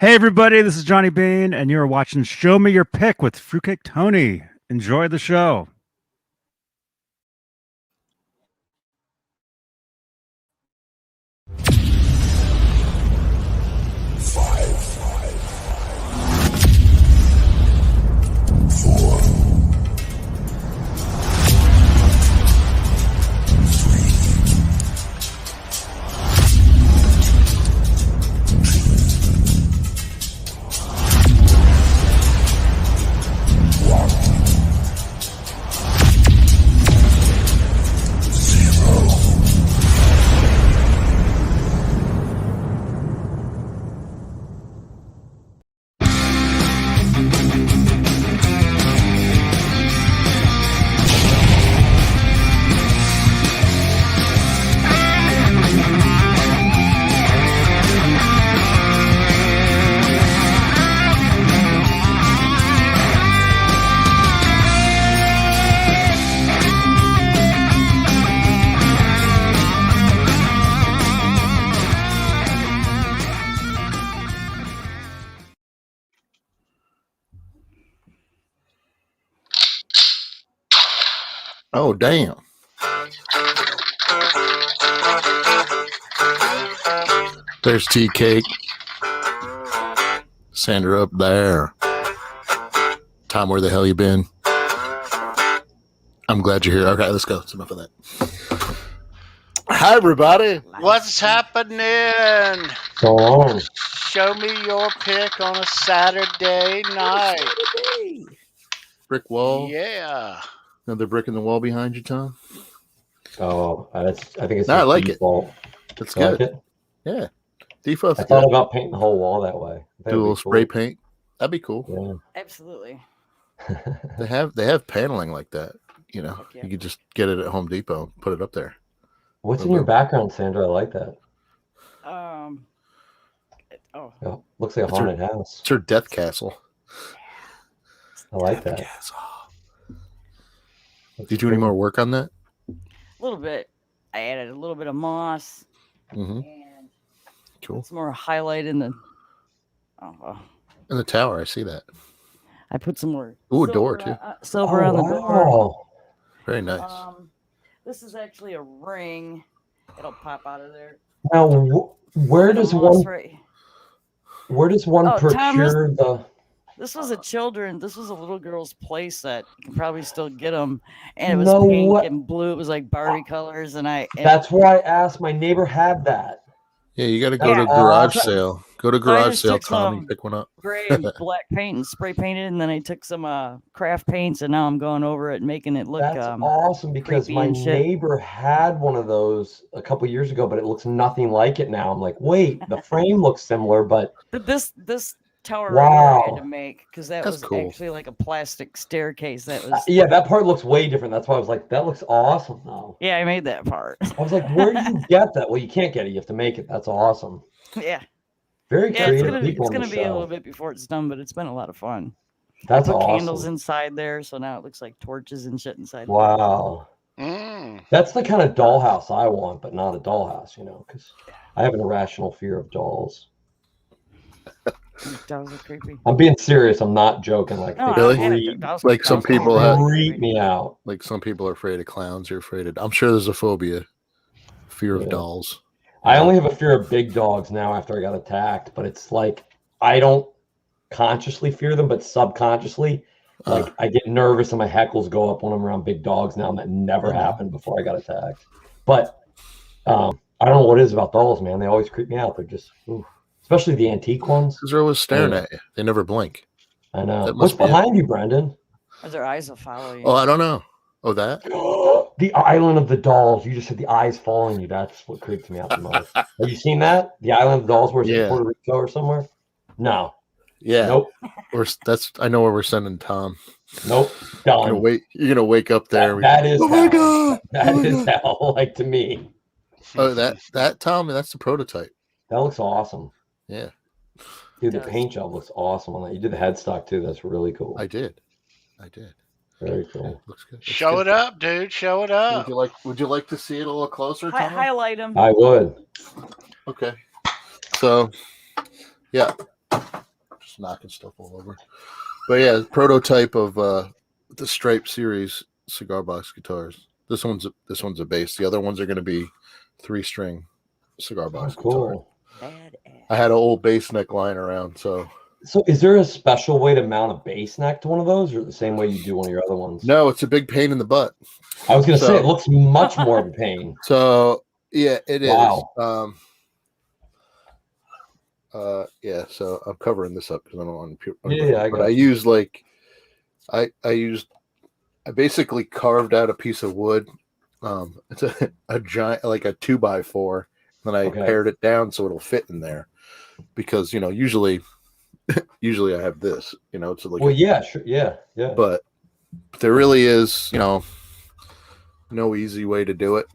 Hey everybody, this is Johnny Bean, and you're watching Show Me Your Pick with Fruitcake Tony. Enjoy the show. Oh, damn. There's tea cake. Sandra up there. Tom, where the hell you been? I'm glad you're here. Okay, let's go. That's enough of that. Hi, everybody. What's happening? So long. Show me your pick on a Saturday night. Brick wall. Yeah. Another brick in the wall behind you, Tom. Oh, I think it's. No, I like default. That's You like good. it? Yeah. Default's I thought good. about painting the whole wall that way. Do a little spray paint. That'd be cool. Yeah. Absolutely. They have paneling like that. You know, Yeah. you could just get it at Home Depot and put it up there. What's in your background, Sandra? I like that. Yeah, looks like a It's haunted house. It's her death castle. I like that. Castle. Did you do any more work on that? A little bit. I added a little bit of moss Mm-hmm. and Cool. some more highlight in the. In the tower, I see that. I put some more. Ooh, a door, too. Silver on the door. Wow. Very nice. This is actually a ring. It'll pop out of there. Now, where does one Oh, procure the? This was this was a little girl's place that you can probably still get them, and it was No pink way. and blue. It was like Barbie colors, and That's why I asked. My neighbor had that. Yeah, you got to go Yeah. to garage Awesome. sale. Go to I garage just sale, took Tom, some and pick one up. gray and black paint and spray painted, and then I took some craft paints, and now I'm going over it and making it look That's awesome because creepy my and shit. neighbor had one of those a couple years ago, but it looks nothing like it now. I'm like, wait, the frame looks similar, but this tower right here I Wow. had to make because that That's was cool. actually like a plastic staircase. That was yeah, that part looks way different. That's why I was like, that looks awesome though. yeah, I made that part. I was like, where do you get that? Well, you can't get it. You have to make it. That's awesome. yeah, Very yeah. creative It's people gonna on the be a show. little bit before it's done, but it's been a lot of fun. That's I put awesome. candles inside there, so now it looks like torches and shit inside. Wow. Mm. That's the kind of dollhouse I want, but not a dollhouse, because I have an irrational fear of dolls. Dolls are creepy. I'm being serious. I'm not joking. Like, No, they Really? creep, Like some people have- creep me out. Like some people are afraid of clowns. You're afraid of. I'm sure there's a phobia, fear of Yeah. dolls. I only have a fear of big dogs now after I got attacked, but it's like I don't consciously fear them, but subconsciously, like I get nervous and my hackles go up when I'm around big dogs now, and that never happened before I got attacked. But I don't know what it is about dolls, man. They always creep me out. They're just, especially the antique ones. Because they're always staring at you. They never blink. I know. That What's must be it. behind you, Brendan? Their eyes will follow you. Oh, I don't know. Oh, that? The island of the dolls. You just said the eyes following you. That's what creeps me out the most. Have you seen that? The island of the dolls, where it's in Yeah. Puerto Rico or somewhere? No. Yeah. Nope. I know where we're sending Tom. Nope. You're Done. gonna wake up there. That is oh my hell. god! That is hell. Like to me. Oh, that Tom, that's the prototype. That looks awesome. Yeah, Dude, the Does. paint job looks awesome on that. You did the headstock too. That's really cool. I did. Very Yeah, cool. looks good. Show it up, dude. Show it up. Would you like to see it a little closer, Tom? Highlight them. I would. Okay. So, yeah, Just knocking stuff all over. But yeah, prototype of the Stripe series cigar box guitars. This one's a bass. The other ones are going to be 3-string cigar box guitar. Cool. I had an old bass neck lying around, so is there a special way to mount a bass neck to one of those, or the same way you do one of your other ones? no, it's a big pain in the butt. I was going to say it looks much more of a pain. So yeah, it is. Wow. Yeah, so I'm covering this up because I don't want to. I use I basically carved out a piece of wood. It's a giant, like a 2x4. Then I pared it down so it'll fit in there, because usually I have this. It's like sure, yeah. But there really is no easy way to do it.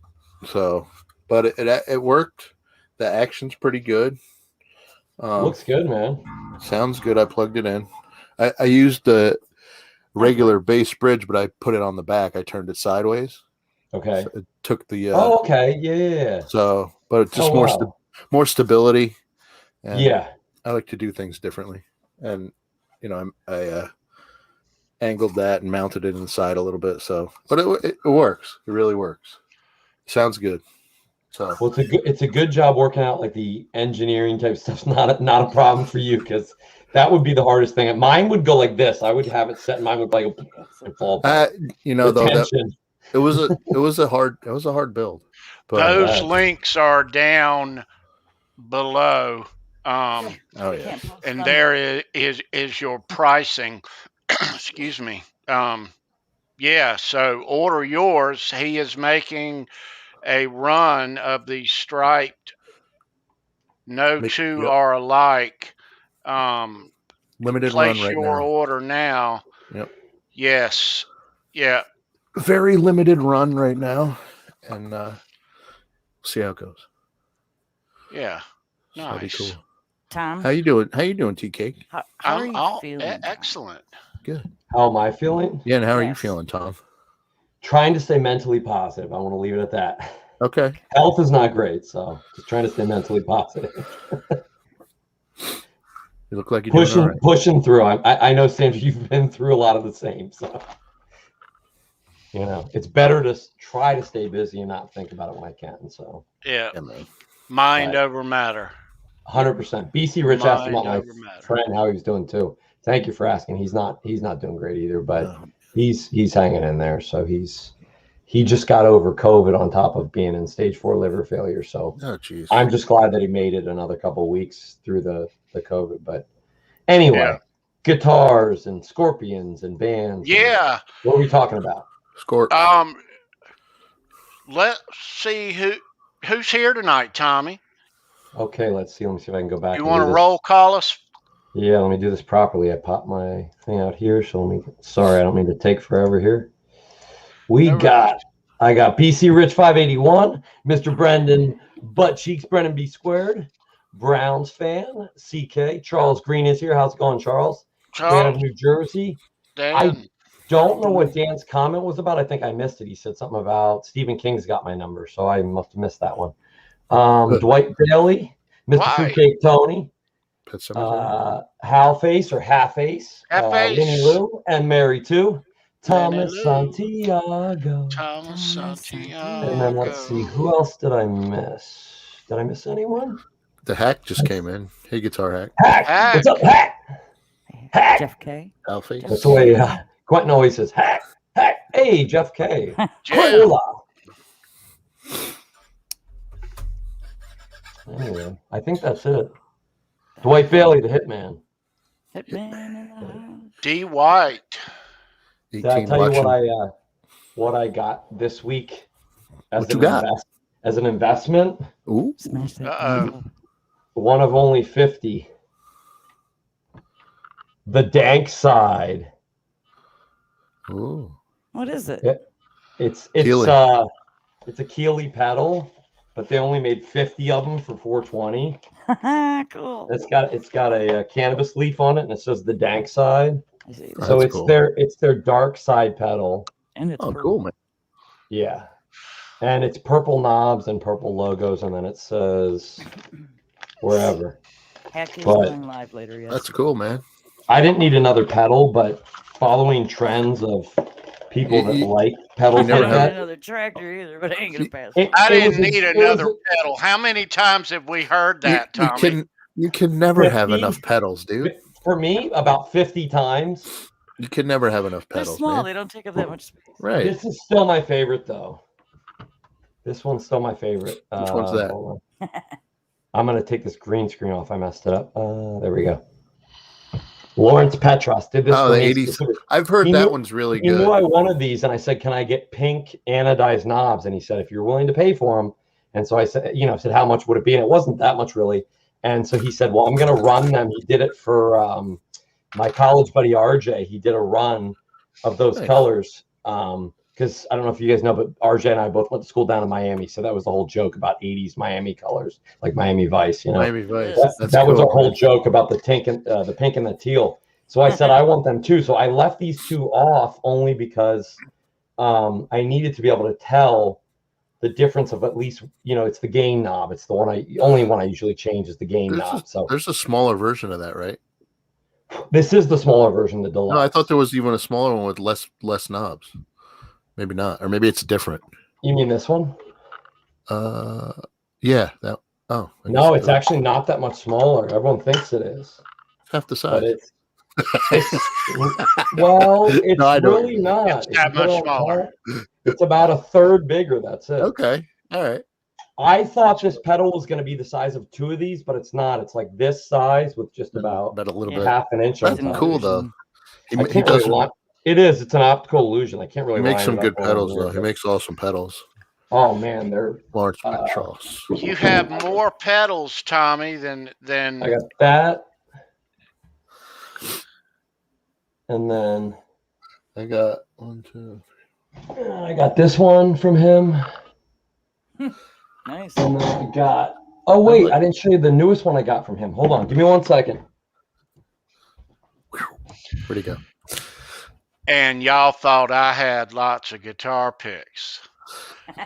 So, but it worked. The action's pretty good. Looks good, man. Sounds good. I plugged it in. I used the regular bass bridge, but I put it on the back. I turned it sideways. Okay. So it took the. okay. Yeah. So, but it's just more stability. And yeah. I like to do things differently, and I angled that and mounted it inside a little bit. So, but it works. It really works. Sounds good. So well, it's a good job working out like the engineering type stuff's not a problem for you, because that would be the hardest thing. Mine would go like this. I would have it set, and mine would like fall. Though it was a hard build. But, those links are down below. Oh yeah, and there is your pricing. Excuse me. Yeah. So order yours. He is making a run of the striped. No two are alike. Limited place run right your now. order now. Yep. Yes. Yeah. Very limited run right now, and see how it goes. Yeah. Nice. Cool. Tom, how you doing? How you doing, TK? How are you feeling? Excellent. Good. How am I feeling? Yeah, and how are you feeling, Tom? Trying to stay mentally positive. I want to leave it at that. Okay. Health is not great, so just trying to stay mentally positive. You look like you're pushing through. I know, Sandra, you've been through a lot of the same, so it's better to try to stay busy and not think about it when I can. So yeah, mind over matter. 100%. BC Rich asked about my friend how he was doing too. Thank you for asking. He's not doing great either, but he's hanging in there. So he just got over COVID on top of being in stage 4 liver failure. So I'm just glad that he made it another couple of weeks through the COVID. But anyway, guitars and scorpions and bands. Yeah. What are we talking about? Let's see who's here tonight, Tommy. Okay, let's see. Let me see if I can go back. You want to roll call us? Yeah, let me do this properly. I popped my thing out here, so sorry, I don't mean to take forever here. I got BC Rich 581, Mr. Brendan Butt Cheeks, Brendan B Squared, Browns fan, CK, Charles Green is here. How's it going, Charles? Dan of New Jersey. Dan. I don't know what Dan's comment was about. I think I missed it. He said something about Stephen King's got my number, so I must have missed that one. Dwight Bailey, Mr. Fruitcake Tony, Hal Face or Half Ace, Winnie Lou, and Mary too. Thomas Santiago. And then let's see, who else did I miss? Did I miss anyone? The Hack just came in. Hey, Guitar Hack. Hack. What's up, Hack? Hack. Jeff K. Alfie. That's the way Quentin always says, Hack. Hack. Hey, Jeff K. Hola. Anyway, I think that's it. Dwight Bailey, the Hitman. D. White. Did I tell you what I got this week as an investment? Ooh. One of only 50. The Dank Side. Ooh. What is it? It's a Keeley pedal, but they only made 50 of them for $420. Cool. It's got a cannabis leaf on it, and it says the Dank Side. So it's cool. their dark side pedal. And it's cool, man. Yeah. And it's purple knobs and purple logos, and then it says wherever. Hack is But- going live later. Yes. That's cool, man. I didn't need another pedal, but following trends of people that You- like pedals you never I like don't have- need another tractor either, but I ain't gonna pass. it- I it didn't was a- need it was another a- pedal. How many times have we heard that, you Tommy? can never have 50. enough pedals, dude. For me, about 50 times. You can never have enough They're pedals, small. man. They don't take up that much space. Right. This is still my favorite, though. This one's still my favorite. Which one's that? Hold on. I'm going to take this green screen off. I messed it up. There we go. Lawrence Petros did this Oh, for the me 80s. specifically. I've heard He that knew- one's really He knew good. I wanted these, and I said, "Can I get pink anodized knobs?" And he said, "If you're willing to pay for them." And so I said, said, "How much would it be?" And it wasn't that much, really. And so he said, "Well, I'm going to run them." He did it for my college buddy RJ. He did a run of those Nice. colors because I don't know if you guys know, but RJ and I both went to school down in Miami, so that was the whole joke about '80s Miami colors, like Miami Vice. Miami Vice. That That's was cool, our whole man. joke about the pink and the teal. So I said I want them too. So I left these two off only because I needed to be able to tell the difference of at least it's the gain knob. It's the only one I usually change is the gain knob. So There's a smaller version of that, right? this is the smaller version, the deluxe. No, I thought there was even a smaller one with less knobs. Maybe not, or maybe it's different. You mean this one? Yeah. That. Oh. I No, guess it's actually not that much smaller. Everyone thinks it is, half the but size. it's well, it's No, I don't. really not. It's that If you put much it on smaller. top, it's about a third bigger. That's it. Okay. All right. I thought this pedal was going to be the size of two of these, but it's not. It's like this size with just about a little Yeah. bit. half an inch on That's top. cool though. He, I he can't does. really line. It is. It's an optical illusion. I can't really. He makes line some it good up on pedals here, though. He but- makes awesome pedals. Oh man, they're. Lawrence Petros. You have more pedals, Tommy, than I got that, and then I got 1, 2. I got this one from him, Nice. and then I got. Oh wait, I didn't show you the newest one I got from him. Hold on, give me 1 second. Where'd he go? and y'all thought I had lots of guitar picks.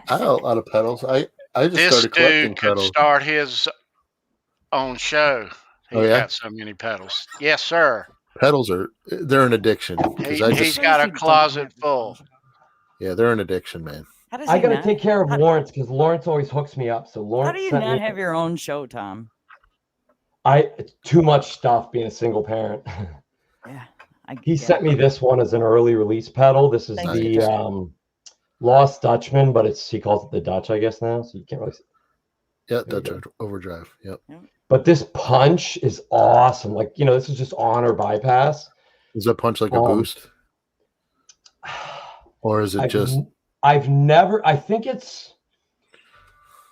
I have a lot of pedals. I just This started collecting dude could pedals. start his own show. He's Oh, yeah? got so many pedals. Yes, sir. Pedals they're an addiction. 'Cause I He's just, got a closet full. yeah, they're an addiction, man. How does I he got to not- take care of Lawrence because Lawrence always hooks me up. So Lawrence, How do you sent not me- have your own show, Tom? It's too much stuff being a single parent. Yeah. He get sent it. me this one as an early release pedal. This is Thank the you. Lost Dutchman, but he calls it the Dutch, I guess now. So you can't really. Yeah, There you Dutch overdrive. Yep. But this punch is awesome. Like this is just on or bypass. Is that punch like a boost, or is it just? I've never. I think it's.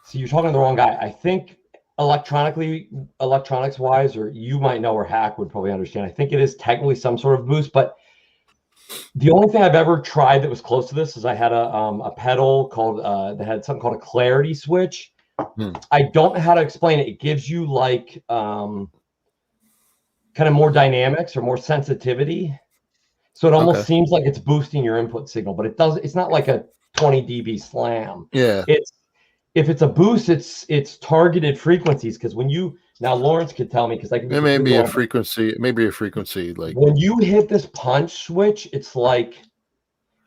So you're talking to the wrong guy. I think electronics wise, or you might know, or Hack would probably understand. I think it is technically some sort of boost, but the only thing I've ever tried that was close to this is I had a pedal called that had something called a clarity switch. I don't know how to explain it. It gives you like kind of more dynamics or more sensitivity. So it almost seems like it's boosting your input signal, but it does. It's not like a 20 dB slam. Yeah. If it's a boost, it's targeted frequencies. Because when you Lawrence could tell me because I can. It may be a frequency. Maybe a frequency like when you hit this punch switch, it's like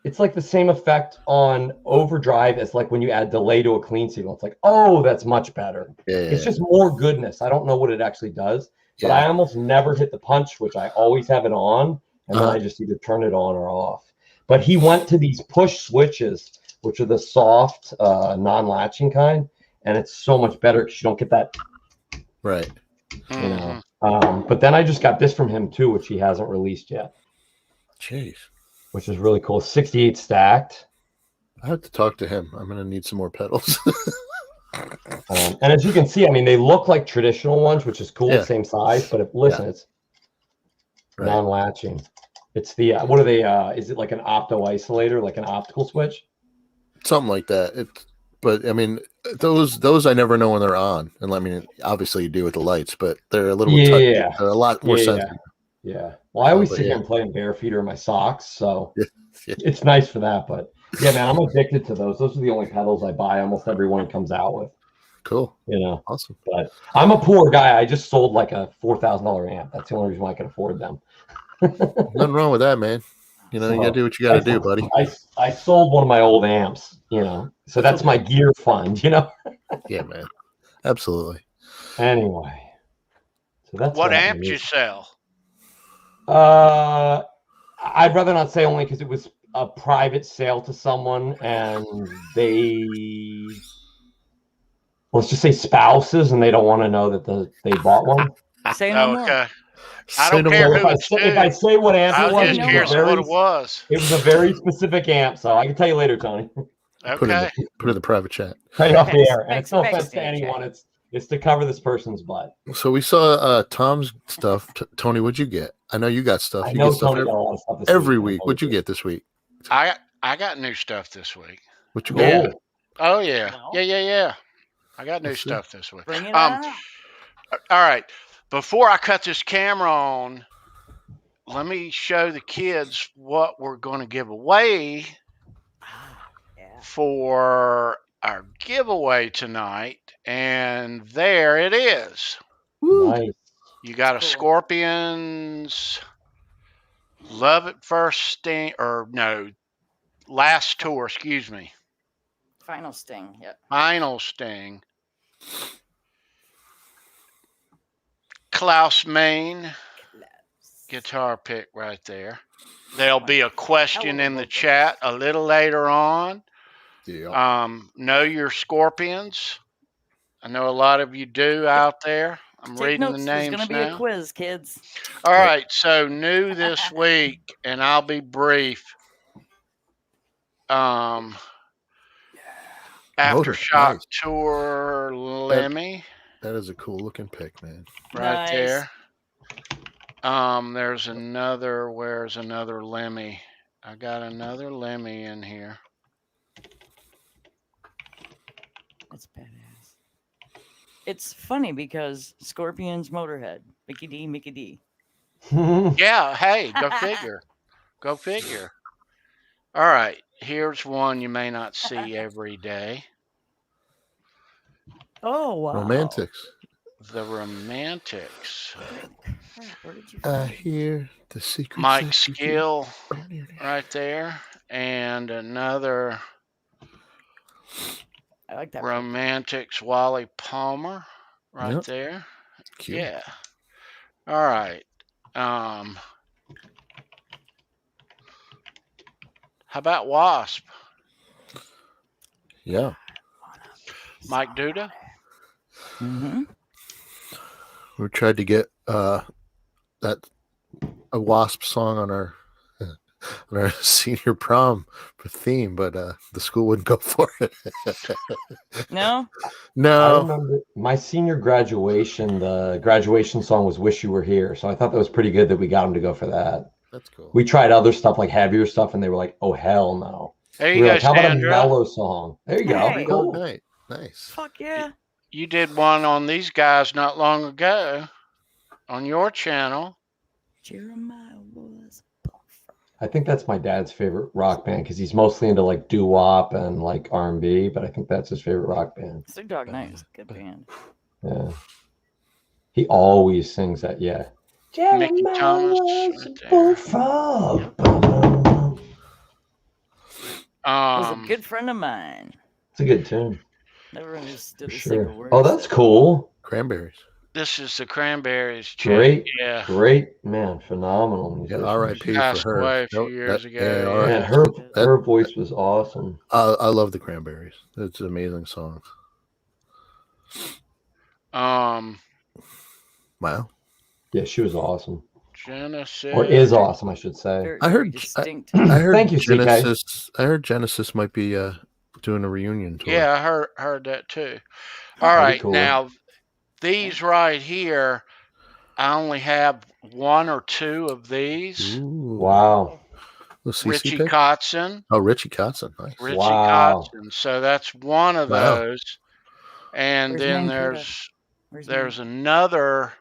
the same effect on overdrive as like when you add delay to a clean signal. It's like, oh, that's much better. Yeah. It's just more goodness. I don't know what it actually does, but I almost never hit the punch switch. I always have it on, and then I just either turn it on or off. But he went to these push switches, which are the soft, non-latching kind, and it's so much better because you don't get that. Right. You know. But then I just got this from him too, which he hasn't released yet. Jeez. Which is really cool. 68 stacked. I have to talk to him. I'm gonna need some more pedals. And as you can see, I mean, they look like traditional ones, which is cool, same size. But it's non-latching. It's the what are they? Is it like an opto isolator, like an optical switch? Something like that. But I mean, those I never know when they're on, and I mean, obviously you do with the lights, but they're a little they're a lot more sensitive. Yeah. Well, I always But sit here and play in bare feet or my socks, so it's nice for that. But yeah, man, I'm addicted to those. Those are the only pedals I buy. Almost everyone comes out with. Cool. You know, Awesome. but I'm a poor guy. I just sold like a $4,000 amp. That's the only reason why I can afford them. Nothing wrong with that, man. You know, you gotta do what you gotta do, buddy. I sold one of my old amps, you know, so that's my gear fund, you know. Yeah, man. Absolutely. Anyway, so that's What that amp news. you sell? I'd rather not say, only because it was a private sale to someone, and let's just say spouses, and they don't want to know that they bought one. Say no more. Okay. I don't care who it's If I say what amp I it was was, just curious what it was. It was a very specific amp, so I can tell you later, Tony. Okay. Put in the private chat. Right off the air. And Back- it's no offense to backstage, anyone. It's to cover this person's butt. So we saw Tom's stuff. Tony, what'd you get? I know you got stuff. I You know get stuff Tony got a lot of stuff this every week. week. What'd you get this week? I got new stuff this week. What you Yeah. got? Oh yeah. Well. Yeah. I got new Let's see. stuff this week. Bring it All on. right. Before I cut this camera on, let me show the kids what we're going to give away Yeah. for our giveaway tonight. And there it is. Nice. You got a Cool. Scorpions Love at First Sting, or no, Last Tour, excuse me. Final sting. Yep. Final Sting. Klaus, Maine. Guitar pick right there. There'll be a question in the chat a little later on. Yeah. Know your Scorpions. I know a lot of you do out there. I'm Take reading notes. the There's names gonna be now. a quiz, kids. All right, so new this week, and I'll be brief. Aftershock nice. Tour Lemmy That is a cool looking pick, man. right Nice. there. There's another. Where's another Lemmy? I got another Lemmy in here. That's badass. It's funny because Scorpions, Motorhead, Mickey D. Yeah, hey, go figure. Go figure. All right, here's one you may not see every day. Oh wow. Romantics. The Romantics. Crap, where did you I find it? hear the secret. Mike Skill right there. And another I like that. Romantics Wally Palmer right Yep. there. Cute. Yeah. All right. How about Wasp? Yeah. Mike Duda? Mm-hmm. We tried to get a Wasp song on our senior prom theme, but the school wouldn't go for it. No. I No. remember my senior graduation, the graduation song was Wish You Were Here. So I thought that was pretty good that we got them to go for that. That's cool. We tried other stuff like heavier stuff, and they were like, oh, hell no. There We you were go, like, how about a Sandra. mellow song? There you go. Hey. Cool. Night. Nice. Fuck yeah. You did one on these guys not long ago on your channel. Jeremiah was. I think that's my dad's favorite rock band because he's mostly into like doo-wop and like R&B, but I think that's his favorite rock band. Snoop Dogg Night is a good band. Yeah. He always sings that, yeah. Mickey Thomas right there. Was a good friend of mine. It's a good tune. Never understood For a single sure. word. Oh, that's cool. Cranberries. This is the Cranberries chat. Great. Yeah. Great, man. Phenomenal Yeah, musician. R.I.P. Passed for her. away a few Nope, years that- ago. yeah, Yeah. R.I.P. Man, her voice was awesome. I love the Cranberries. It's an amazing song. Wow. Yeah, she was awesome. Genesis. Or is awesome, I should say. Very, I heard- very distinct. I heard Thank you, CK. Genesis. I heard Genesis might be doing a reunion tour. Yeah, I heard that too. That'd All be right, cool. now these right here, I only have one or two of these. Ooh. Wow. The CC Richie pick? Kotzen. Oh, Richie Kotzen. Nice. Richie Wow. Kotzen. So that's one of Wow. those. And Where's then Mancuda? Where's there's another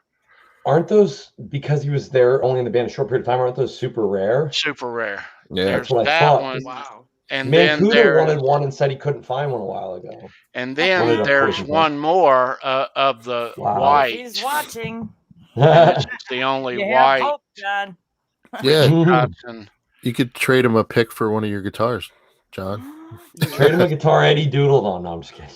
Aren't those, because he was there only in the band a short period of time, aren't those super rare? super rare. Yeah. There's That's what I that thought. one. Wow. And then Mancuda wanted one and said he couldn't find one a while ago. And then Wanted a there's poison one more of the Wow. white. He's watching. And this is the only You have white. hope, John. Yeah, Hudson. you could trade him a pick for one of your guitars, John. Trade him a guitar Eddie doodled on. No, I'm just kidding.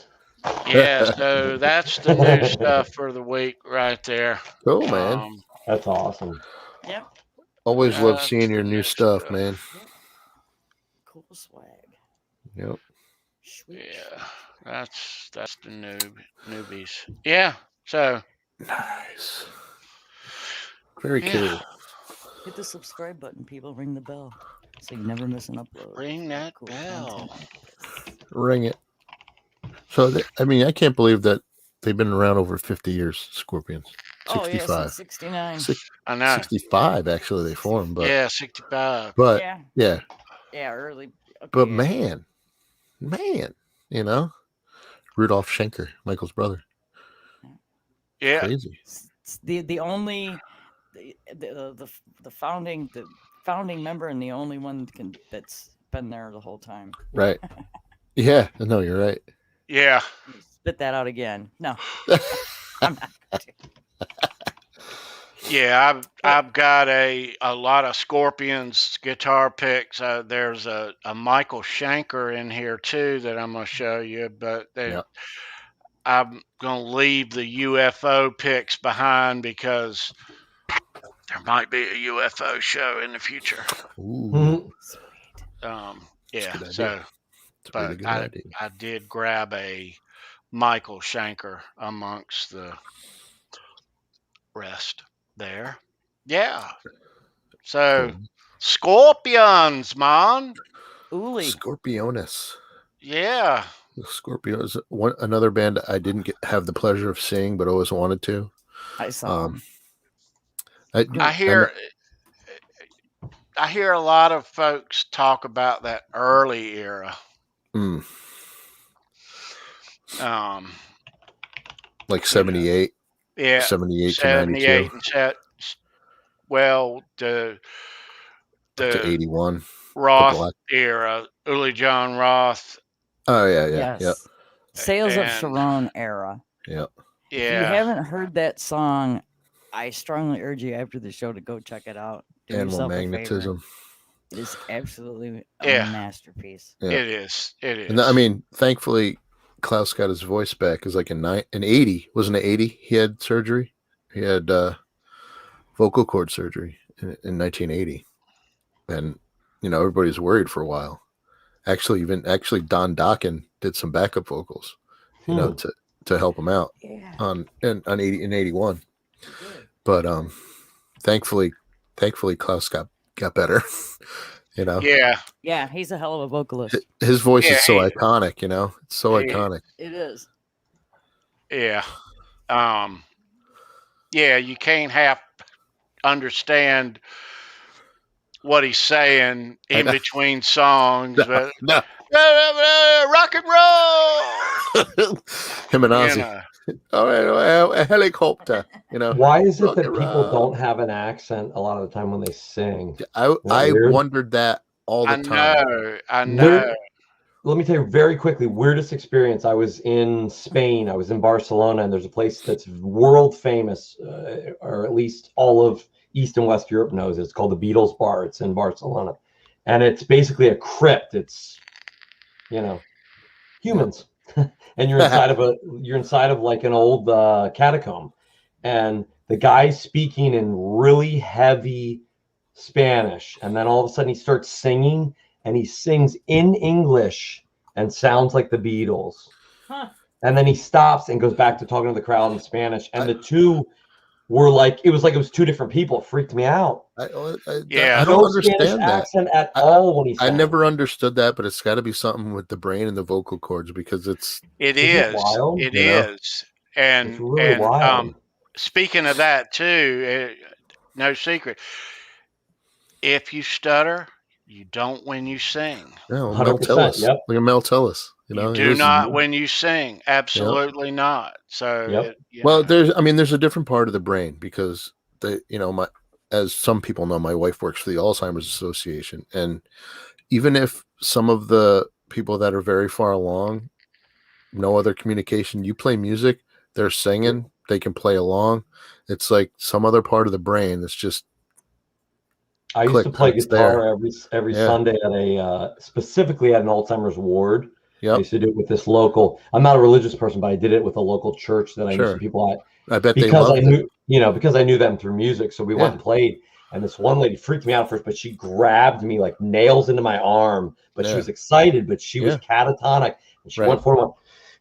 Yeah, so that's the new stuff for the week right there. Cool, man. That's awesome. Yep. Always love That's seeing your the new new stuff, stuff. man. Cool swag. Yep. Sweet. Yeah, that's the newbies. Yeah, so Nice. Very Yeah. cool. Hit the subscribe button, people. Ring the bell so you never miss an upload. ring that Cool bell. content. Ring it. So, I mean, I can't believe that they've been around over 50 years, Scorpions. Oh, yeah, 65. since 69. I know. 65, actually, they formed. But, Yeah, 65. but Yeah. yeah. Yeah, early. Okay, But, yeah. man, you know, Rudolph Schenker, Michael's brother. Yeah. Crazy. It's the only the founding member and the only one that's been there the whole time. Right. Yeah. No, you're right. Yeah. Spit that out again. No. I'm not. Yeah, I've got a lot of Scorpions guitar picks. There's a Michael Schenker in here too that I'm gonna show you, but Yep. I'm gonna leave the UFO picks behind because there might be a UFO show in the future. Ooh. Yeah, good so idea. It's a really but good I idea. did grab a Michael Schenker amongst the rest there. Yeah. So Cool. Scorpions, man. Ooly. Scorpionus. Yeah. Scorpio is another band I didn't have the pleasure of seeing, but always wanted to. I saw him. I hear a lot of folks talk about that early era. Like 78, Yeah. 78 to 92 and set. Well, to the 81. Roth era, Uli John Roth. Oh yeah, Yes. yep, Sales of And- Sharon era. yep. If you Yeah. haven't heard that song, I strongly urge you after the show to go check it out. Do Animal yourself a favor. magnetism. It is absolutely a Yeah. masterpiece. Yeah. It is. It is. And I mean, thankfully, Klaus got his voice back. Because like in 80, wasn't it 80? He had surgery. He had vocal cord surgery in 1980, and you know everybody was worried for a while. Actually, Don Dokken did some backup vocals, you know, to help him out Yeah. on 81. But thankfully Klaus got better. You know, Yeah. He's a hell of a vocalist. his voice Yeah, is so iconic. You know, it's so iconic. It is. Yeah. Yeah, you can't understand what he's saying in between songs, but No. rock and roll. Him and You Ozzy. know. A helicopter. You know, Why is it Rock that and people roll. don't have an accent a lot of the time when they sing? I weird? wondered that all the time. I know. Let me tell you very quickly, weirdest experience. I was in Spain. I was in Barcelona, and there's a place that's world famous, or at least all of East and West Europe knows it. It's called the Beatles Bar. It's in Barcelona. And it's basically a crypt. It's, humans. And you're inside of like an old catacomb. And the guy's speaking in really heavy Spanish. And then all of a sudden he starts singing. And he sings in English and sounds like the Beatles. Huh. And then he stops and goes back to talking to the crowd in Spanish. And the two were like it was two different people. It freaked me out. I don't No understand Spanish that. accent at all when he I sang. never understood that, but it's got to be something with the brain and the vocal cords because it's. It Isn't is. it wild? It You know? is. And It's really wild. Speaking of that too, no secret. If you stutter, you don't when you sing. No, Mel 100%, Tillis. yep. Look at Mel Tillis. You do not when you sing. Absolutely not. So, Yep. Well, there's a different part of the brain because as some people know, my wife works for the Alzheimer's Association, and even if some of the people that are very far along, no other communication. You play music, they're singing, they can play along. It's like some other part of the brain that's just. I used to play guitar every Yeah. Sunday at a specifically at an Alzheimer's ward. Yep. I used to do it with this local. I'm not a religious person, but I did it with a local church that I knew Sure. some people at. I bet they Because loved I knew, because I knew them through music. So we went Yeah. and played, and this one lady freaked me out first, but she grabbed me like nails into my arm. But she Yeah. was excited, but she was catatonic, and she Right. went forward.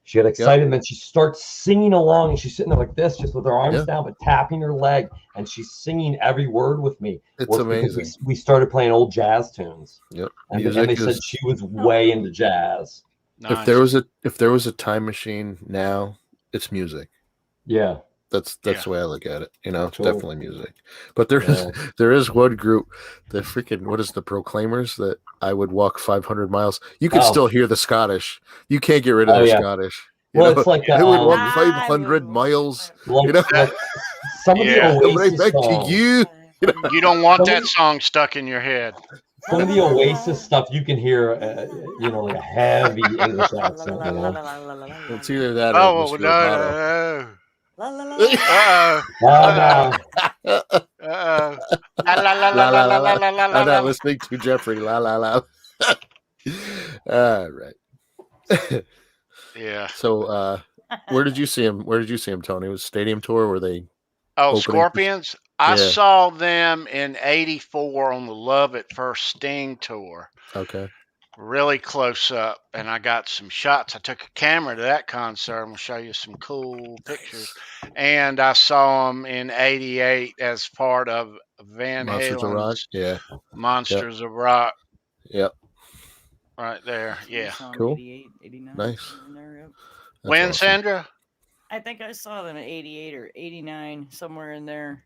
She got excited, and then she starts singing along, and she's sitting there like this, just with her arms down, but tapping her leg, and she's singing every word with me. It's amazing. We started playing old jazz tunes. Yep. And they said she was way into jazz. Nice. If there was a time machine now, it's music. Yeah. That's the way I look at it. It's Cool. definitely music. But there is one group, the freaking, what is the Proclaimers, that I would walk 500 miles. You can still hear the Scottish. You can't get rid of the Scottish. It's like they would walk 500 miles. Like some of the Oasis right back songs. to you. You don't want that song stuck in your head. Some of the Oasis stuff you can hear, like a heavy English accent. It's either that. Oh or no. La la la. I'm not listening to Jeffrey. La la la. All right. Yeah. So, where did you see him? Tony? Was Stadium Tour? Were they? Scorpions. I saw them in '84 on the Love at First Sting tour. Okay. Really close up, and I got some shots. I took a camera to that concert. I'm gonna show you some cool pictures. And I saw them in '88 as part of Van Monsters of Rock. Halen's Yeah. Monsters of Rock. Yep. Right there. Yeah. Cool. 88, 89. Nice. When, awesome. Sandra? I think I saw them in 88 or 89, somewhere in there.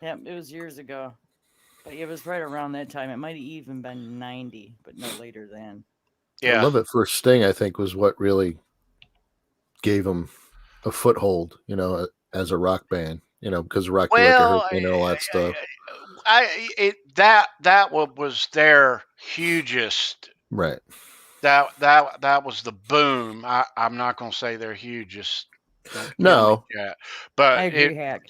Yeah, it was years ago. But it was right around that time. It might have even been 90, but no later than. Yeah. I Love It First Sting, I think, was what really gave them a foothold, as a rock band, because Rocky Like a Hurricane and all that stuff. That was their hugest. Right. That was the boom. I'm not going to say they're hugest. No. But I agree, Hack.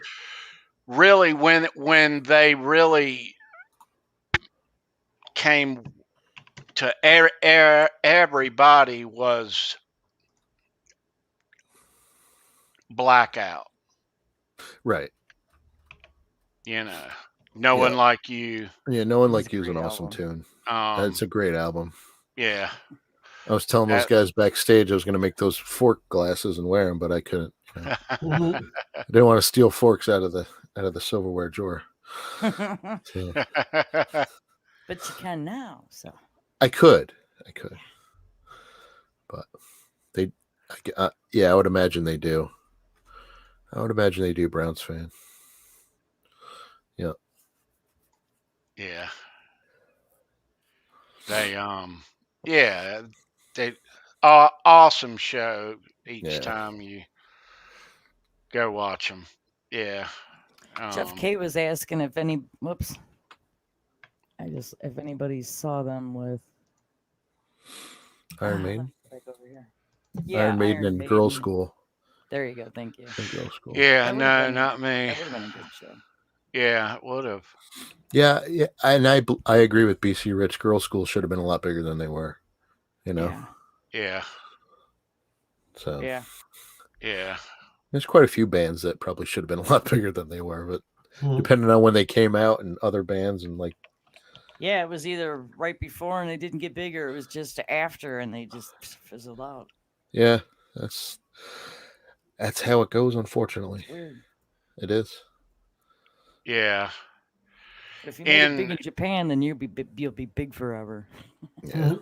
Really, when they really came to everybody was Blackout. Right. No One Like You. Yeah, No One Like You is an awesome tune. It's a great album. Yeah. I was telling those guys backstage I was going to make those fork glasses and wear them, but I couldn't. I didn't want to steal forks out of the silverware drawer. So. But you can now, so. I could. But I would imagine they do. Browns fan. Yeah. Yeah. They awesome show each time you go watch them. Yeah. Jeff K was asking if anybody saw them with Iron Maiden. Right over here. Yeah, Iron Maiden and Girls School. There you go. Thank you. Girls School. Yeah, no, not me. That would have been a good show. Yeah, it would have. Yeah, and I agree with BC Rich. Girls School should have been a lot bigger than they were. Yeah. So. Yeah. There's quite a few bands that probably should have been a lot bigger than they were, but depending on when they came out and other bands and like. Yeah, it was either right before and they didn't get bigger. It was just after and they just fizzled out. Yeah, that's how it goes. Unfortunately, it's weird. It is. Yeah. But if you make it big in Japan, then you'll be big forever. Yeah.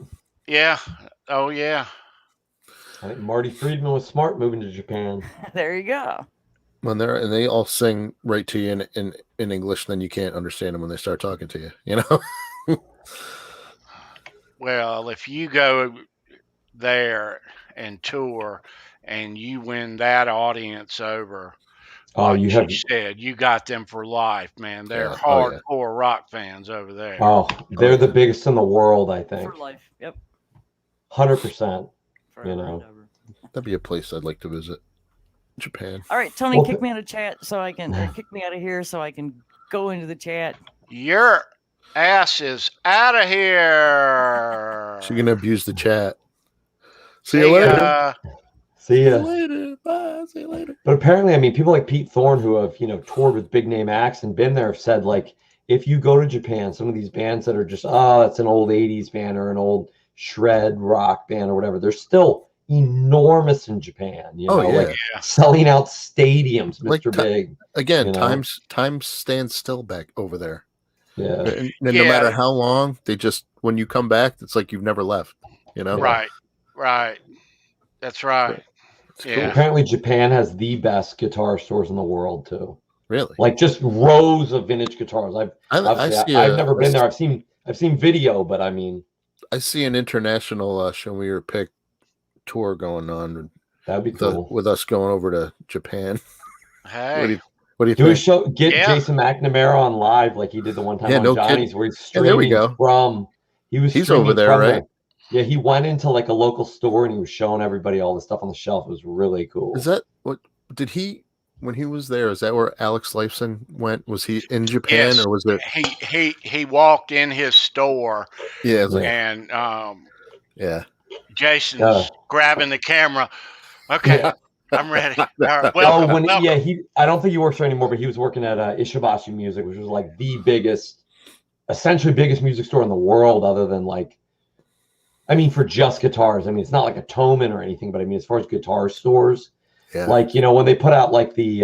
Yeah. Oh yeah. I think Marty Friedman was smart moving to Japan. There you go. When they all sing right to you in English, then you can't understand them when they start talking to you. Well, if you go there and tour and you win that audience over, Oh, like you she have. said, you got them for life, man. They're Yeah. Oh, yeah. hardcore rock fans over there. Oh, they're yeah. the biggest in the world, I think. For life. Yep. 100%. Forever You know. and ever. That'd be a place I'd like to visit. Japan. All right, Tony, Well, kick me out of chat so I can, or kick me out of here so I can go into the chat. Your ass is out of here. So you're gonna abuse the chat. See Hey, you later. See See you ya. later. Bye. See you later. But apparently, I mean, people like Pete Thorne who have, toured with big name acts and been there have said, like, if you go to Japan, some of these bands that are just, it's an old 80s band or an old shred rock band or whatever, they're still enormous in Japan, like selling out stadiums, Mr. Like Big. Again, time stands still back over there. Yeah. And no matter how long, they just, when you come back, it's like you've never left, Right. That's right. It's cool. Apparently Japan has the best guitar stores in the world too. Really? Like just rows of vintage guitars. I've never been there. I've seen video, but I mean, I see an international Show Me Your Pick tour going on. That'd be cool. With us going over to Japan. Hey. What do you do think? a show, get Jason McNamara on live like he did the one time on Johnny's where he's streaming there we go. from. He's over there, right? Yeah, he went into like a local store and he was showing everybody all the stuff on the shelf. It was really cool. Is that what did he when he was there? Is that where Alex Lifeson went? Was he in Japan or was it? He walked in his store. Yeah, and Jason's grabbing the camera. Okay, I'm ready. All right, I don't think he works there anymore, but he was working at Ishibashi Music, which was like essentially biggest music store in the world, other than for just guitars. I mean, it's not like a Toman or anything, but I mean, as far as guitar stores, when they put out like the,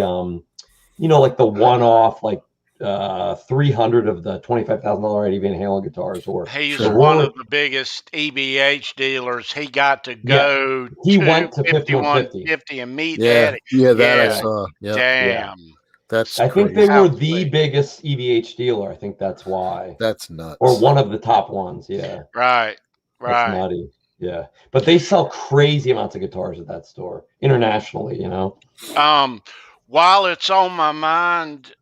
like the one-off, 300 of the $25,000 Eddie Van Halen guitars, or he's one of the biggest EBH dealers. He got to go. He went to 5150 and meet Eddie. Yeah, that I saw. Yep. Damn. That's I think they were the biggest EBH dealer. I think that's why. That's nuts. Or one of the top ones. Yeah. Right. That's nutty. Yeah. But they sell crazy amounts of guitars at that store internationally, While it's on my mind,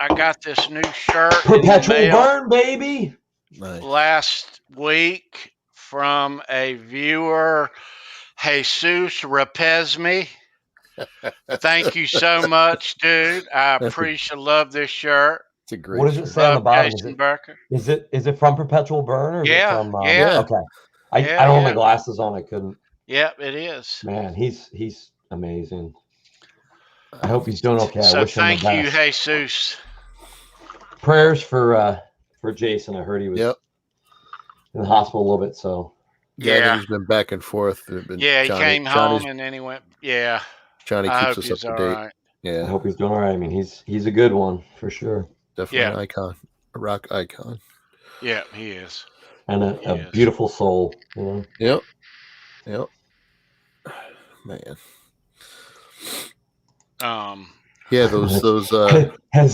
I got this new shirt. Perpetual Burn, baby. Nice. Last week from a viewer, Jesus Rapesme. Thank you so much, dude. I love this shirt. It's a great. What does it say on the bottom? Is it from Perpetual Burn or is it from? Okay. I don't have my glasses on. I couldn't. Yep, it is. Man, he's amazing. I hope he's doing okay. So I wish thank him the you, best. Jesus. Prayers for Jason. I heard he was in the hospital a little bit. So he's been back and forth. He came home and then he went. Yeah. Johnny keeps us up to date. Right. Yeah, I hope he's doing all right. I mean, he's a good one for sure. Definitely an icon, a rock icon. Yeah, he is, and a beautiful soul. Yep. Man. Yeah, those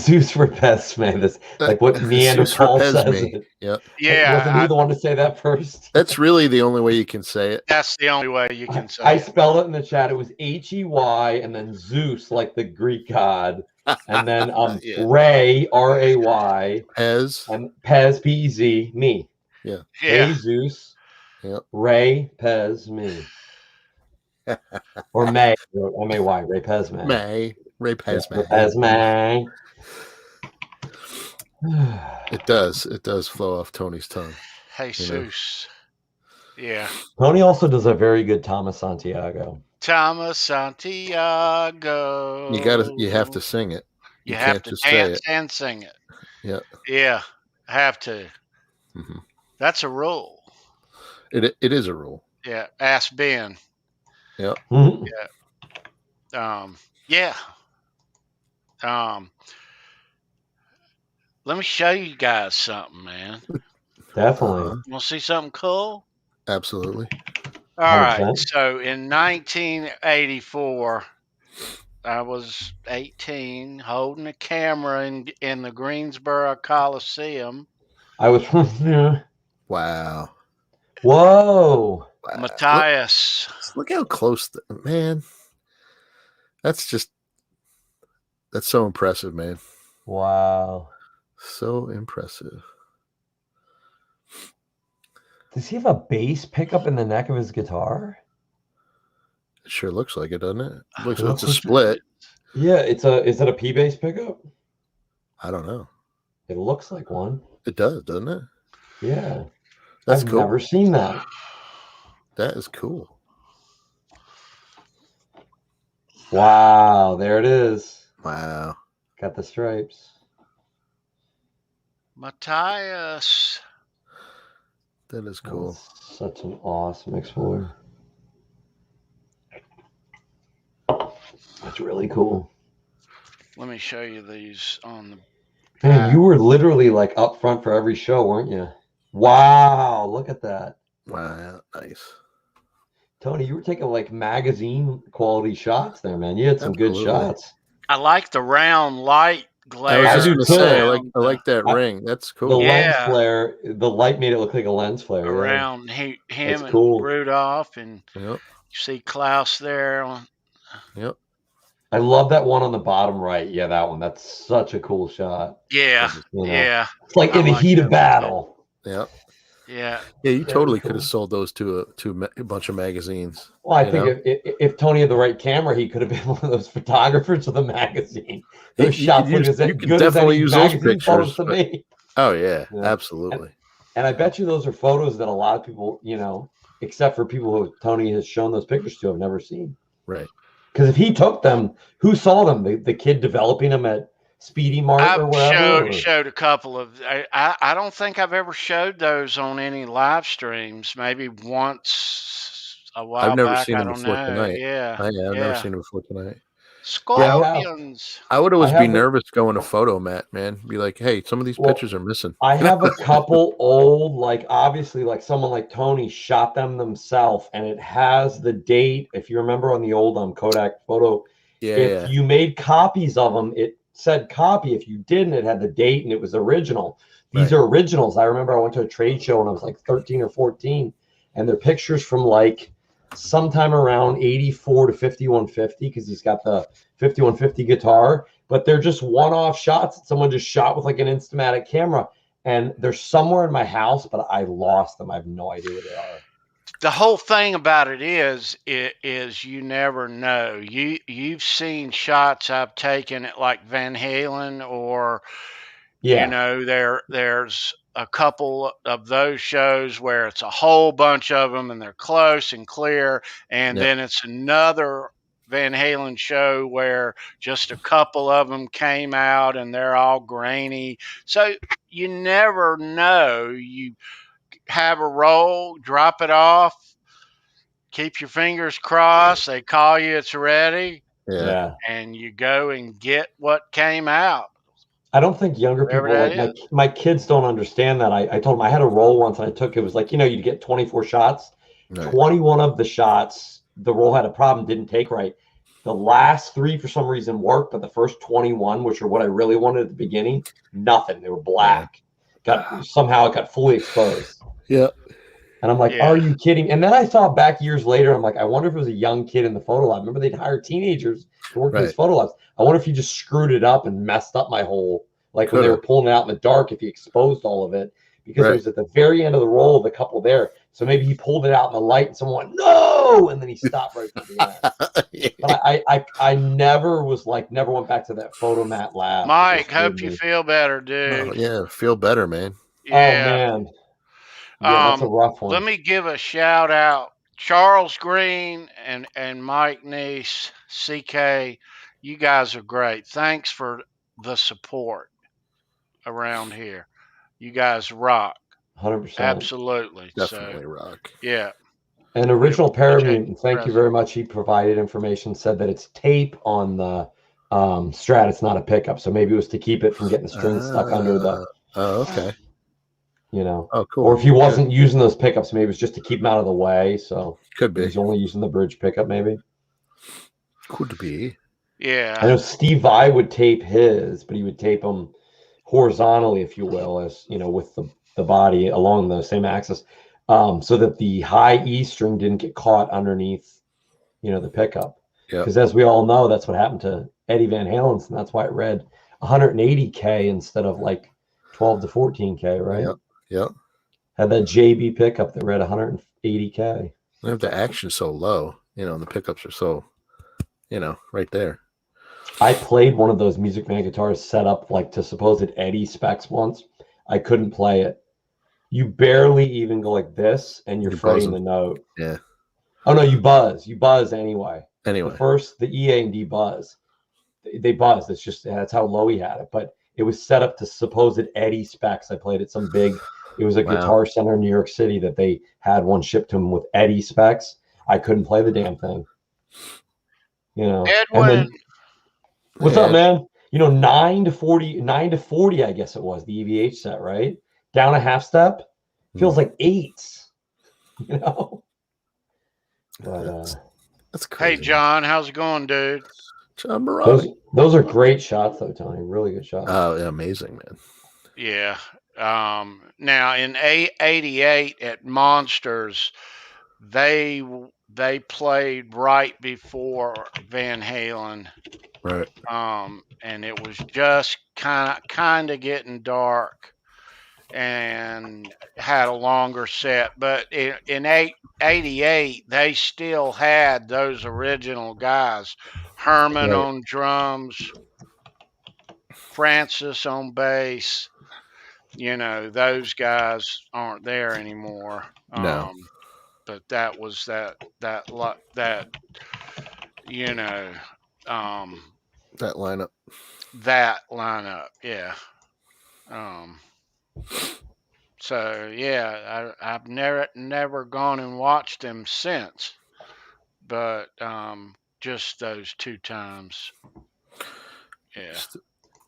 Jesus Rapes, man. This what Neanderthal says. Yep. Yeah. Wasn't he the one to say that first? That's really the only way you can say it. That's the only way you can say it. I spelled it in the chat. It was Hey and then Zeus, like the Greek god, and then Ray R-A-Y, Pez, and Pez P-E-Z, me. Yeah. Hey Zeus. Yep. Ray Pez me. Or May, or M-A-Y, Ray Pez May. Ray Pez May. Pez May. It does flow off Tony's tongue. Jesus. Yeah. Tony also does a very good Thomas Santiago. Thomas Santiago. You have to sing it. You have to dance and sing it. Yeah. Yeah. Have to. Mm-hmm. That's a rule. It is a rule. Yeah. Ask Ben. Yep. Mm-hmm. Yeah. Let me show you guys something, man. Definitely. Want to see something cool? Absolutely. All right. So in 1984, I was 18, holding a camera in the Greensboro Coliseum. I was. Wow. Whoa. Matthias. Look how close, man. That's just That's so impressive, man. Wow. So impressive. Does he have a bass pickup in the neck of his guitar? It sure looks like it, doesn't it? It looks It like looks it's a like split. Yeah, is it a P bass pickup? I don't know. It looks like one. It does, doesn't it? Yeah. That's I've cool. never seen that. That is cool. Wow, there it is. Wow. Got the stripes. Matthias. That is cool. That's such an awesome Explorer. That's really cool. Let me show you these on the Man, you were literally like up front for every show, weren't you? Wow, look at that. Wow, nice. Tony, you were taking like magazine quality shots there, man. You had some good Absolutely. shots. I like the round light glare. I was just do gonna too. say, I around like that I- ring. That's The cool. lens Yeah. flare, the light made it look like a lens flare. Yeah. around him That's and cool. Rudolph, and Yep. you see Klaus there. On, Yep. I love that one on the bottom right. Yeah, that one. That's such a cool shot. yeah, You know, yeah, It's like I in the like heat that of one, too. battle. Yep. yeah. Yeah, you Very totally could cool. have sold those to a bunch of magazines. Well, I You think know? if Tony had the right camera, he could have been one of those photographers with a magazine. Those You shots could look use- as you could good as definitely any use those magazine photos pictures, to but- me. Oh yeah, Yeah. absolutely. And I bet you those are photos that a lot of people, except for people who Tony has shown those pictures to, have never seen. Right. Because if he took them, who saw them? The kid developing them at Speedy Mart or I've wherever? showed a couple of. I don't think I've ever showed those on any live streams. Maybe once a while I've never back. seen I them don't before know. tonight. Yeah, I've yeah. never seen them before tonight. Scorpions. I would always I be have a- nervous going to photo mat, man. Be like, hey, some of these Well, pictures are missing. I have a couple old, like obviously, like someone like Tony shot them themselves, and it has the date. If you remember on the old Kodak photo, Yeah, if yeah. you made copies of them, it said copy. If you didn't, it had the date and it was original. These Right. are originals. I remember I went to a trade show when I was like 13 or 14, and they're pictures from like sometime around 84 to 5150 because he's got the 5150 guitar, but they're just one-off shots that someone just shot with like an Instamatic camera, and they're somewhere in my house, but I lost them. I have no idea where they are. The whole thing about it is you never know. You've seen shots I've taken at like Van Halen, or Yeah. there's a couple of those shows where it's a whole bunch of them and they're close and clear, and Yep. then it's another Van Halen show where just a couple of them came out and they're all grainy. So you never know. You have a roll, drop it off, keep your fingers crossed. They call you, it's ready, Yeah. and you go and get what came out. I don't think younger Whatever people, that like my kids don't understand that. I told them I had a roll once and I took, it was like, you'd get 24 shots. Right. 21 of the shots, the roll had a problem, didn't take right. The last 3 for some reason worked, but the first 21, which are what I really wanted at the beginning, nothing. They were black. Somehow it got fully exposed. Yeah. And I'm like, Yeah. Are you kidding? And then I saw back years later, I'm like, I wonder if it was a young kid in the photo lab. Remember, they'd hire teenagers to work in these Right. photo labs. I wonder if he just screwed it up and messed up my whole, like when they were pulling it out in the dark, if he exposed all of it, because it was at the very end of the roll of the couple there. So maybe he pulled it out in the light and someone went, no, and then he stopped right from the end. Yeah. But I never went back to that photo mat lab. Mike, hope you feel better, dude. Oh, yeah, feel better, man. Oh man. Yeah, that's a rough one. Let me give a shout out. Charles Green and Mike Neese, CK, you guys are great. Thanks for the support around here. You guys rock. 100%. Absolutely. Definitely So, rock. yeah. An original appreciate Paramutant, thank you very much. He provided information, said that it's tape on the Strat. It's not a pickup. So maybe it was to keep it from getting the strings stuck under the, Oh, okay. Oh, cool. Or if he wasn't using those pickups, maybe it was just to keep them out of the way. So Could be. he's only using the bridge pickup, maybe. Could be. I Yeah. know Steve Vai would tape his, but he would tape them horizontally, if you will, as with the body along the same axis, so that the high E string didn't get caught underneath, the pickup. Because as we all know, that's what happened to Eddie Van Halen, and that's why it read 180K instead of like 12 to 14K, right? Yep. Had that JB pickup that read 180K. The action's so low, and the pickups are so, right there. I played one of those Music Man guitars set up like to supposed Eddie specs once. I couldn't play it. You barely even go like this, and you're fretting the note. Yeah. Oh no, you buzz. You buzz anyway. Anyway, the E, A, and D buzz. They buzz. That's how low he had it. But it was set up to supposed Eddie specs. I played at some big. It was a Guitar Center in New York City that they had one shipped to him with Eddie specs. I couldn't play the damn thing. Edwin. What's up, man? 9 to 40, I guess it was the EVH set, right? Down a half step feels like 8s, But that's crazy. Hey, John, how's it going, dude? John Moroni. Those are great shots, though, Tony. Really good shots. Oh, yeah, amazing, man. Yeah. Now in '88 at Monsters, they played right before Van Halen. Right. And it was just kind of getting dark, and had a longer set. But in '88, they still had those original guys: Herman on drums, Francis on bass. Those guys aren't there anymore. No. But that was that lineup. That lineup, yeah. So yeah, I've never gone and watched them since, but just those 2 times. Yeah.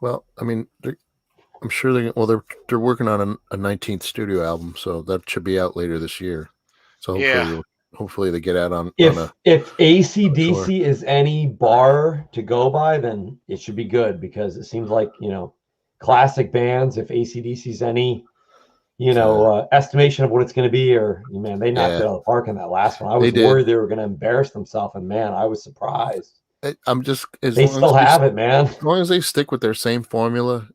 Well, I mean, I'm sure they're working on a 19th studio album, so that should be out later this year. So hopefully they get out on if AC/DC is any bar to go by, then it should be good, because it seems like classic bands. If AC/DC is any estimation of what it's going to be, or man, they knocked it out of the park in that last one. I was worried they were going to embarrass themselves, and man, I was surprised. I'm just they still have it, man. As long as they stick with their same formula.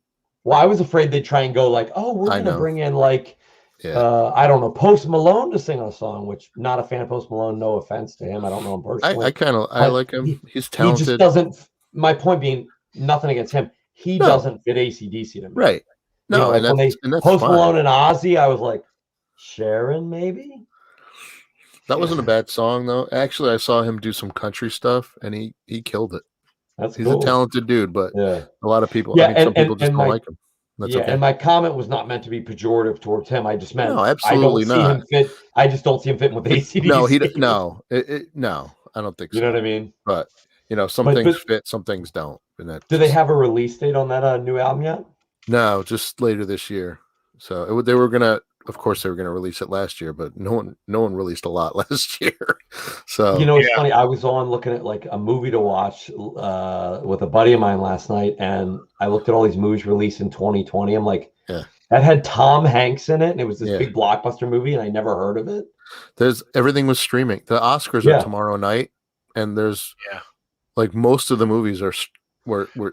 Well, I was afraid they'd try and go like, oh, we're going to bring in like. I don't know, Post Malone to sing a song, which not a fan of Post Malone. No offense to him, I don't know him personally. I like him. He's talented. He just doesn't. My point being, nothing against him. He doesn't fit AC/DC to me. Right. No, and that's Post fine. Malone and Ozzy, I was like, Sharon, maybe. That wasn't a bad song though. Actually, I saw him do some country stuff, and he killed it. He's a talented dude, but a lot of people. Some people just don't like him. That's okay. And my comment was not meant to be pejorative towards him. I just meant absolutely not. I just don't see him fitting with AC/DC. No, no, I don't think so. You know what I mean? But some things fit, some things don't. And do they have a release date on that new album yet? No, just later this year. So they were gonna release it last year, but no one released a lot last year. So it's funny. I was on looking at like a movie to watch with a buddy of mine last night, and I looked at all these movies released in 2020. I'm like, that had Tom Hanks in it, and it was this big blockbuster movie, and I never heard of it. Everything was streaming. The Oscars are tomorrow night, and there's like most of the movies were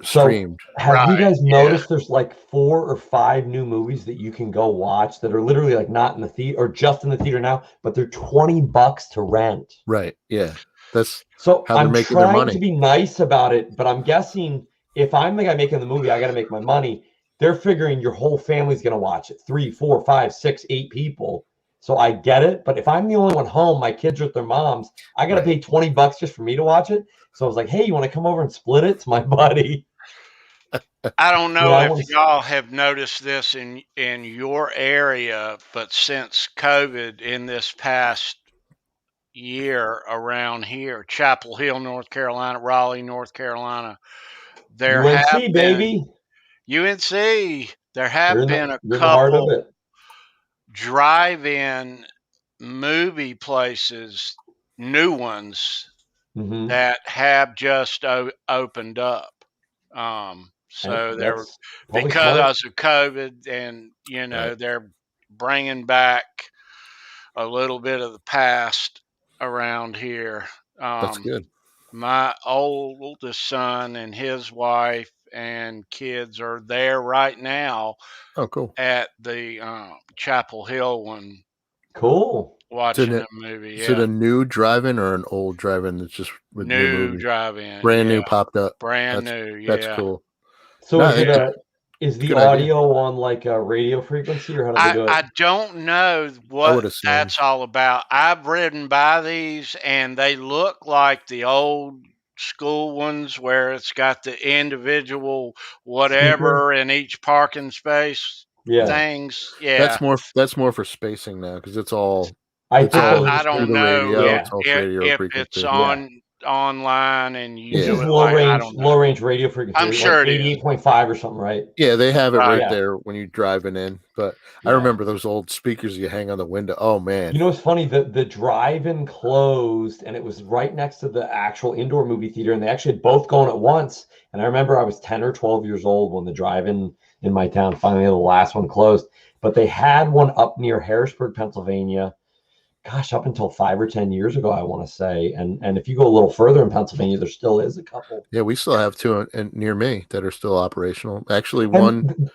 streamed. Have you guys noticed there's like 4 or 5 new movies that you can go watch that are literally like not in the theater or just in the theater now, but they're $20 to rent. Right. Yeah. That's so how I'm they're making their trying money. To be nice about it, but I'm guessing if I'm the guy making the movie, I got to make my money. They're figuring your whole family's going to watch it. 3, 4, 5, 6, 8 people. So I get it. But if I'm the only one home, my kids are with their moms, I got to pay $20 just for me to watch it. So I was like, hey, you want to come over and split it? It's my buddy. I don't know if y'all have noticed this in your area, but since COVID in this past year around here, Chapel Hill, North Carolina, Raleigh, North Carolina, there have been UNC. There have been a couple drive-in movie places, new ones that have just opened up. So they're because of COVID, and they're bringing back a little bit of the past around here. That's good. my oldest son and his wife and kids are there right now Oh, cool. at the Chapel Hill one Cool. watching it- a movie. Is it Yeah, a new drive-in or an old drive-in that's just with new new movies? drive-in. Brand Yeah, new popped up. brand That's new. that's Yeah. cool. So No, is it is a the good idea. audio on like a radio frequency, or how do they do it? I don't know would what assume. that's all about. I've ridden by these and they look like the old school ones where it's got the individual whatever in each parking space Yeah. things. Yeah. That's more for spacing now because it's all I it's think all those are I just through don't the know radio. Yeah. It's all radio if frequency. it's online and you It's Yeah. do just it like I don't know. low range radio frequency. I'm like sure it is. 88.5 or something, right? Yeah, they have it Right. right Yeah. there when you're driving in. But I Yeah. remember those old speakers you hang on the window. Oh man. You know what's funny? The drive-in closed, and it was right next to the actual indoor movie theater, and they actually had both going at once. And I remember I was 10 or 12 years old when the drive-in in my town finally the last one closed. But they had one up near Harrisburg, Pennsylvania. Gosh, up until 5 or 10 years ago, I want to say. And if you go a little further in Pennsylvania, there still is a couple. Yeah, we still have two near me that are still operational. Actually, And one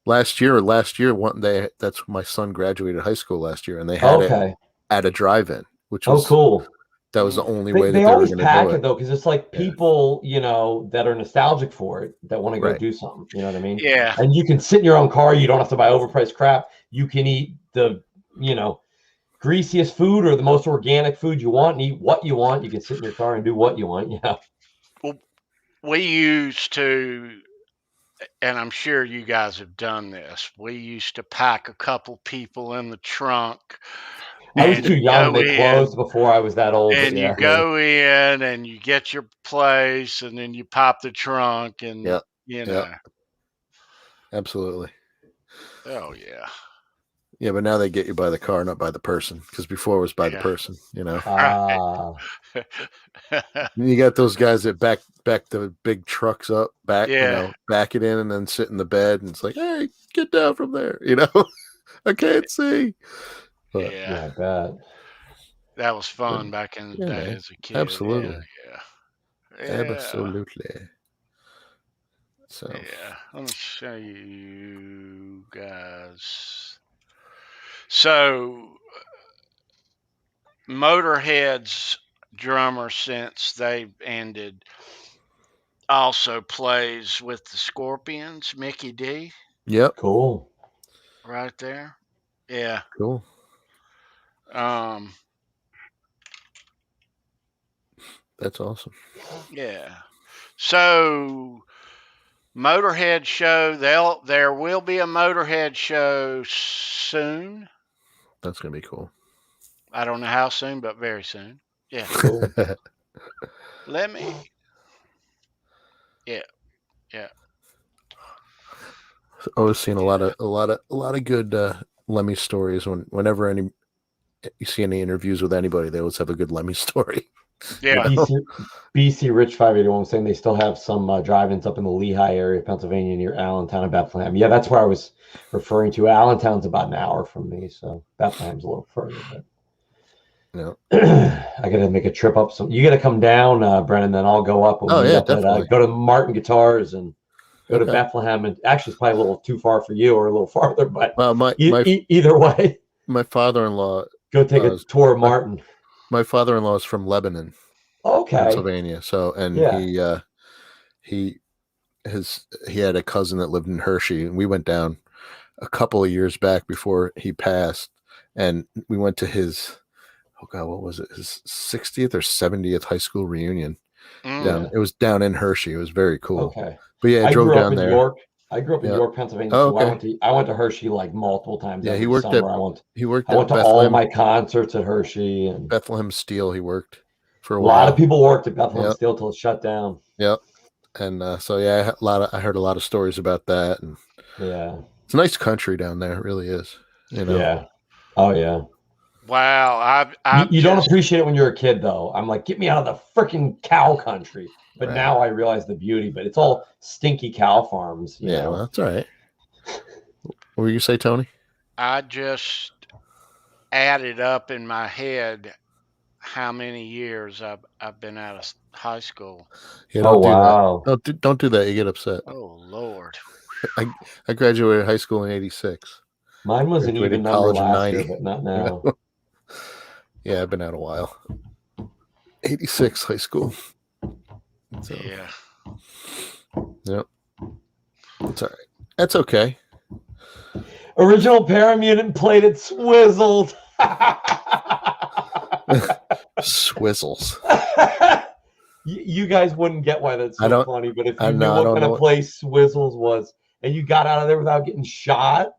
last year, that's my son graduated high school last year, and they had it at a drive-in, which was cool. That was the only way that They they were always going to pack do it though, because it's like Yeah. people, that are nostalgic for it, that want to go Right. do something. You know what I mean? Yeah. And you can sit in your own car. You don't have to buy overpriced crap. You can eat the, greasiest food or the most organic food you want and eat what you want. You can sit in your car and do what you want. Yeah. Well, we used to, and I'm sure you guys have done this, we used to pack a couple people in the trunk. I was and too you young. go They closed before I was that old. But And yeah. you go in and you get your place and then you pop the trunk and, Yep. you know. Absolutely. Oh, yeah. Yeah, but now they get you by the car, not by the person, because before it was by the person, And you got those guys that back the big trucks up, back it in and then sit in the bed, and it's like, hey, get down from there, I can't see. But, yeah, I bet. That was fun back in the day man, as a kid. absolutely. Yeah. Absolutely. So yeah, let me show you guys. So Motorhead's drummer, since they ended, also plays with the Scorpions, Mickey D. Yep. Cool. Right there. Yeah. Cool. That's awesome. Yeah. So Motorhead show, there will be a Motorhead show soon. That's gonna be cool. I don't know how soon, but very soon. Yeah. Cool. Let me. Yeah. I was seeing a lot of good Lemmy stories. Whenever you see any interviews with anybody, they always have a good Lemmy story. Yeah. BC Rich 581 was saying they still have some drive-ins up in the Lehigh area of Pennsylvania near Allentown and Bethlehem. Yeah, that's where I was referring to. Allentown's about an hour from me, so Bethlehem's a little further. But I got to make a trip up. So you got to come down, Brennan. Then I'll go up. Definitely. Go to Martin Guitars and go to Bethlehem. And actually, it's probably a little too far for you, or a little farther. But either way, my father-in-law go take a tour of Martin. My father-in-law is from Lebanon, Pennsylvania. So, and he had a cousin that lived in Hershey, and we went down a couple of years back before he passed, and we went to his, what was it? His 60th or 70th high school reunion. It was down in Hershey. It was very cool. Okay. But yeah, I drove down there. I grew up in York, Pennsylvania. So I went to Hershey like multiple times. Yeah, he worked summer. I went to to all my concerts at Hershey and Bethlehem Steel. He worked for a while. A lot of people worked at Bethlehem Steel till it shut down. Yep. And I heard a lot of stories about that. And it's a nice country down there. It really is. Yeah. Oh yeah. Wow. You don't appreciate it when you're a kid, though. I'm like, get me out of the freaking cow country. But now I realize the beauty. But it's all stinky cow farms. You know? Well, that's all right. What were you say, Tony? I just added up in my head how many years I've been out of high school. Yeah, Oh, don't do wow. that. Don't do that. You get upset. Oh Lord. I graduated high school in '86. Mine was an even Graduated number college in last year, 90. but not now. Yeah, I've been out a while. 86 high school. So, Yeah. yep. It's all right. That's okay. Original Paramutant played at Swizzles. Swizzles. You guys wouldn't get why that's I so don't- funny, but if I you know, knew I what don't kind know of what- place Swizzles was, and you got out of there without getting shot.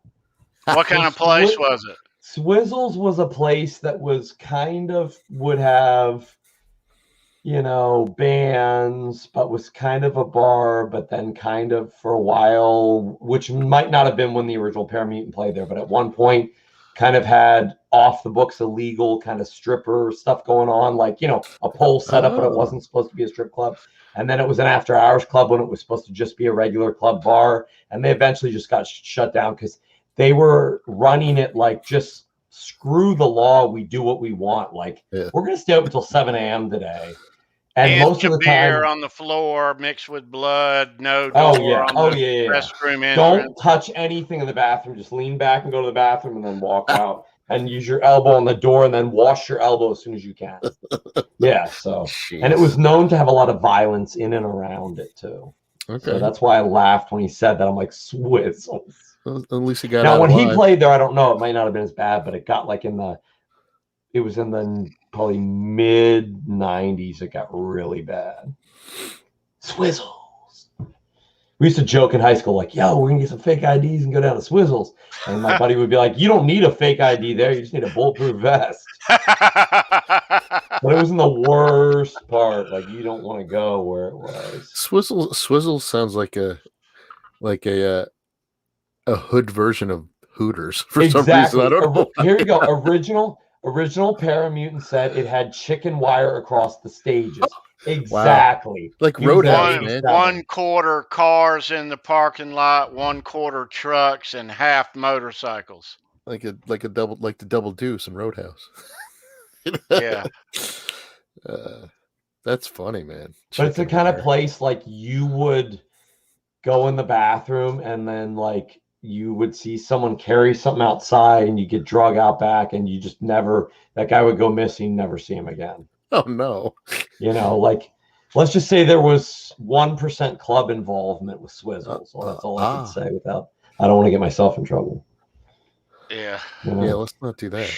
What kind of place was it? Swizzles was a place that was kind of would have, bands, but was kind of a bar, but then kind of for a while, which might not have been when the original Paramutant played there, but at one point kind of had off the books illegal kind of stripper stuff going on, like, a pole setup, but it wasn't supposed to be a strip club. And then it was an after hours club when it was supposed to just be a regular club bar. And they eventually just got shut down because they were running it like, just screw the law. We do what we want. Like, we're going to stay up until 7 a.m. today. And most of the beer time on the floor mixed with blood, no door Oh, on the yeah. restroom entrance. Don't touch anything in the bathroom. Just lean back and go to the bathroom and then walk out and use your elbow on the door and then wash your elbow as soon as you can. Yeah, so. Jeez. And it was known to have a lot of violence in and around it, too. Okay. So that's why I laughed when he said that. I'm like, Swizzles. Well, at least he got Now, out when alive. he played there, I don't know. It might not have been as bad, but it got like it was in the probably mid 90s. It got really bad. Swizzles. We used to joke in high school, like, yo, we're going to get some fake IDs and go down to Swizzles. And my buddy would be like, you don't need a fake ID there. You just need a bulletproof vest. But it was in the worst part. Like, you don't want to go where it was. Swizzle sounds like a hood version of Hooters for some reason. I don't know. Here you go. Original Paramutant said it had chicken wire across the stages. Exactly. Like He was Roadhouse, at man. 1/4 cars in the parking lot, 1/4 trucks, and half motorcycles. Like the double deuce in Roadhouse. Yeah. That's funny, man. But it's the kind of place like you would go in the bathroom and then like you would see someone carry something outside and you get drug out back and you just never, that guy would go missing, never see him again. Oh no. Like let's just say there was 1% club involvement with Swizzles. So that's all I can say without, I don't want to get myself in trouble. Yeah. Yeah, let's not do that.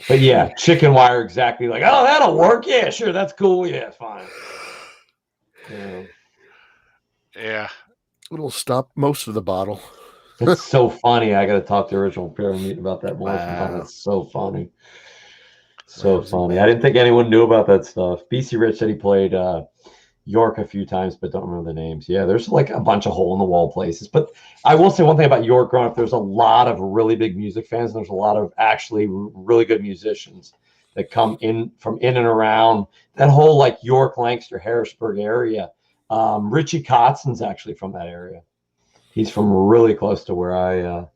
But yeah, chicken wire, exactly. Like, oh, that'll work. Yeah, sure, that's cool. Yeah, fine. Yeah. It'll stop most of the bottle. It's so funny. I got to talk to original Paramutant about that more. Wow. It's so funny. So funny. I didn't think anyone knew about that stuff. BC Rich said he played York a few times, but don't remember the names. Yeah, there's like a bunch of hole-in-the-wall places. But I will say one thing about York growing up. There's a lot of really big music fans. And there's a lot of actually really good musicians that come in from in and around that whole like York, Lancaster, Harrisburg area. Richie Kotzon's actually from that area. He's from really close to where I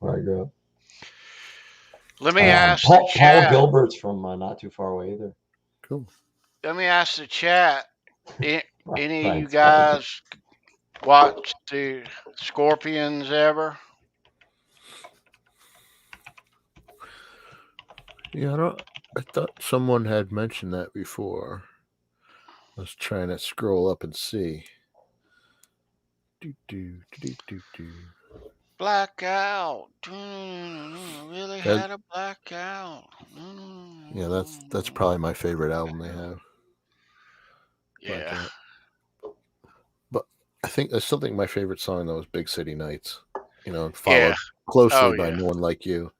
grew up. Let me ask Paul the chat. Gilbert's from not too far away either. Cool. Let me ask the chat. Any of you Thanks, guys watch the Scorpions ever? Yeah, I thought someone had mentioned that before. I was trying to scroll up and see. Blackout. Really had a blackout. Yeah, that's probably my favorite album they have. Yeah. Blackout. But I still think my favorite song though is Big City Nights. Followed closely by No One Like You.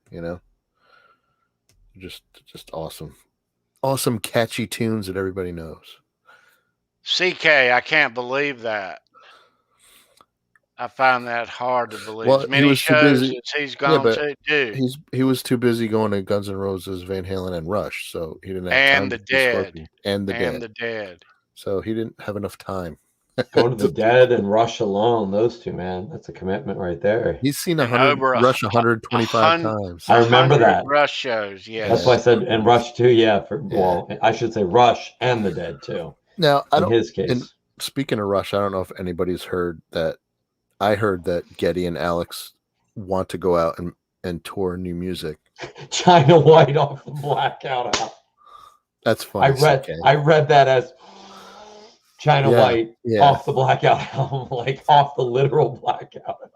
Just awesome. Awesome, catchy tunes that everybody knows. CK, I can't believe that. I find that hard to believe. Well, as many shows as he's gone to do. He was too busy going to Guns N' Roses, Van Halen, and Rush, so he didn't have time. And the Dead. And the Dead. So he didn't have enough time. Going to the Dead and Rush alone, those two, man. That's a commitment right there. He's seen And 100 over Rush 125 times. I remember 100 that. Rush shows, yes. That's why I said, and Rush too, yeah. Well, I should say Rush and the Dead too. Now, in his case. And speaking of Rush, I don't know if anybody's heard that. I heard that Geddy and Alex want to go out and tour new music. China White off the Blackout album. That's funny. I read that as China White off the Blackout album, like off the literal Blackout album.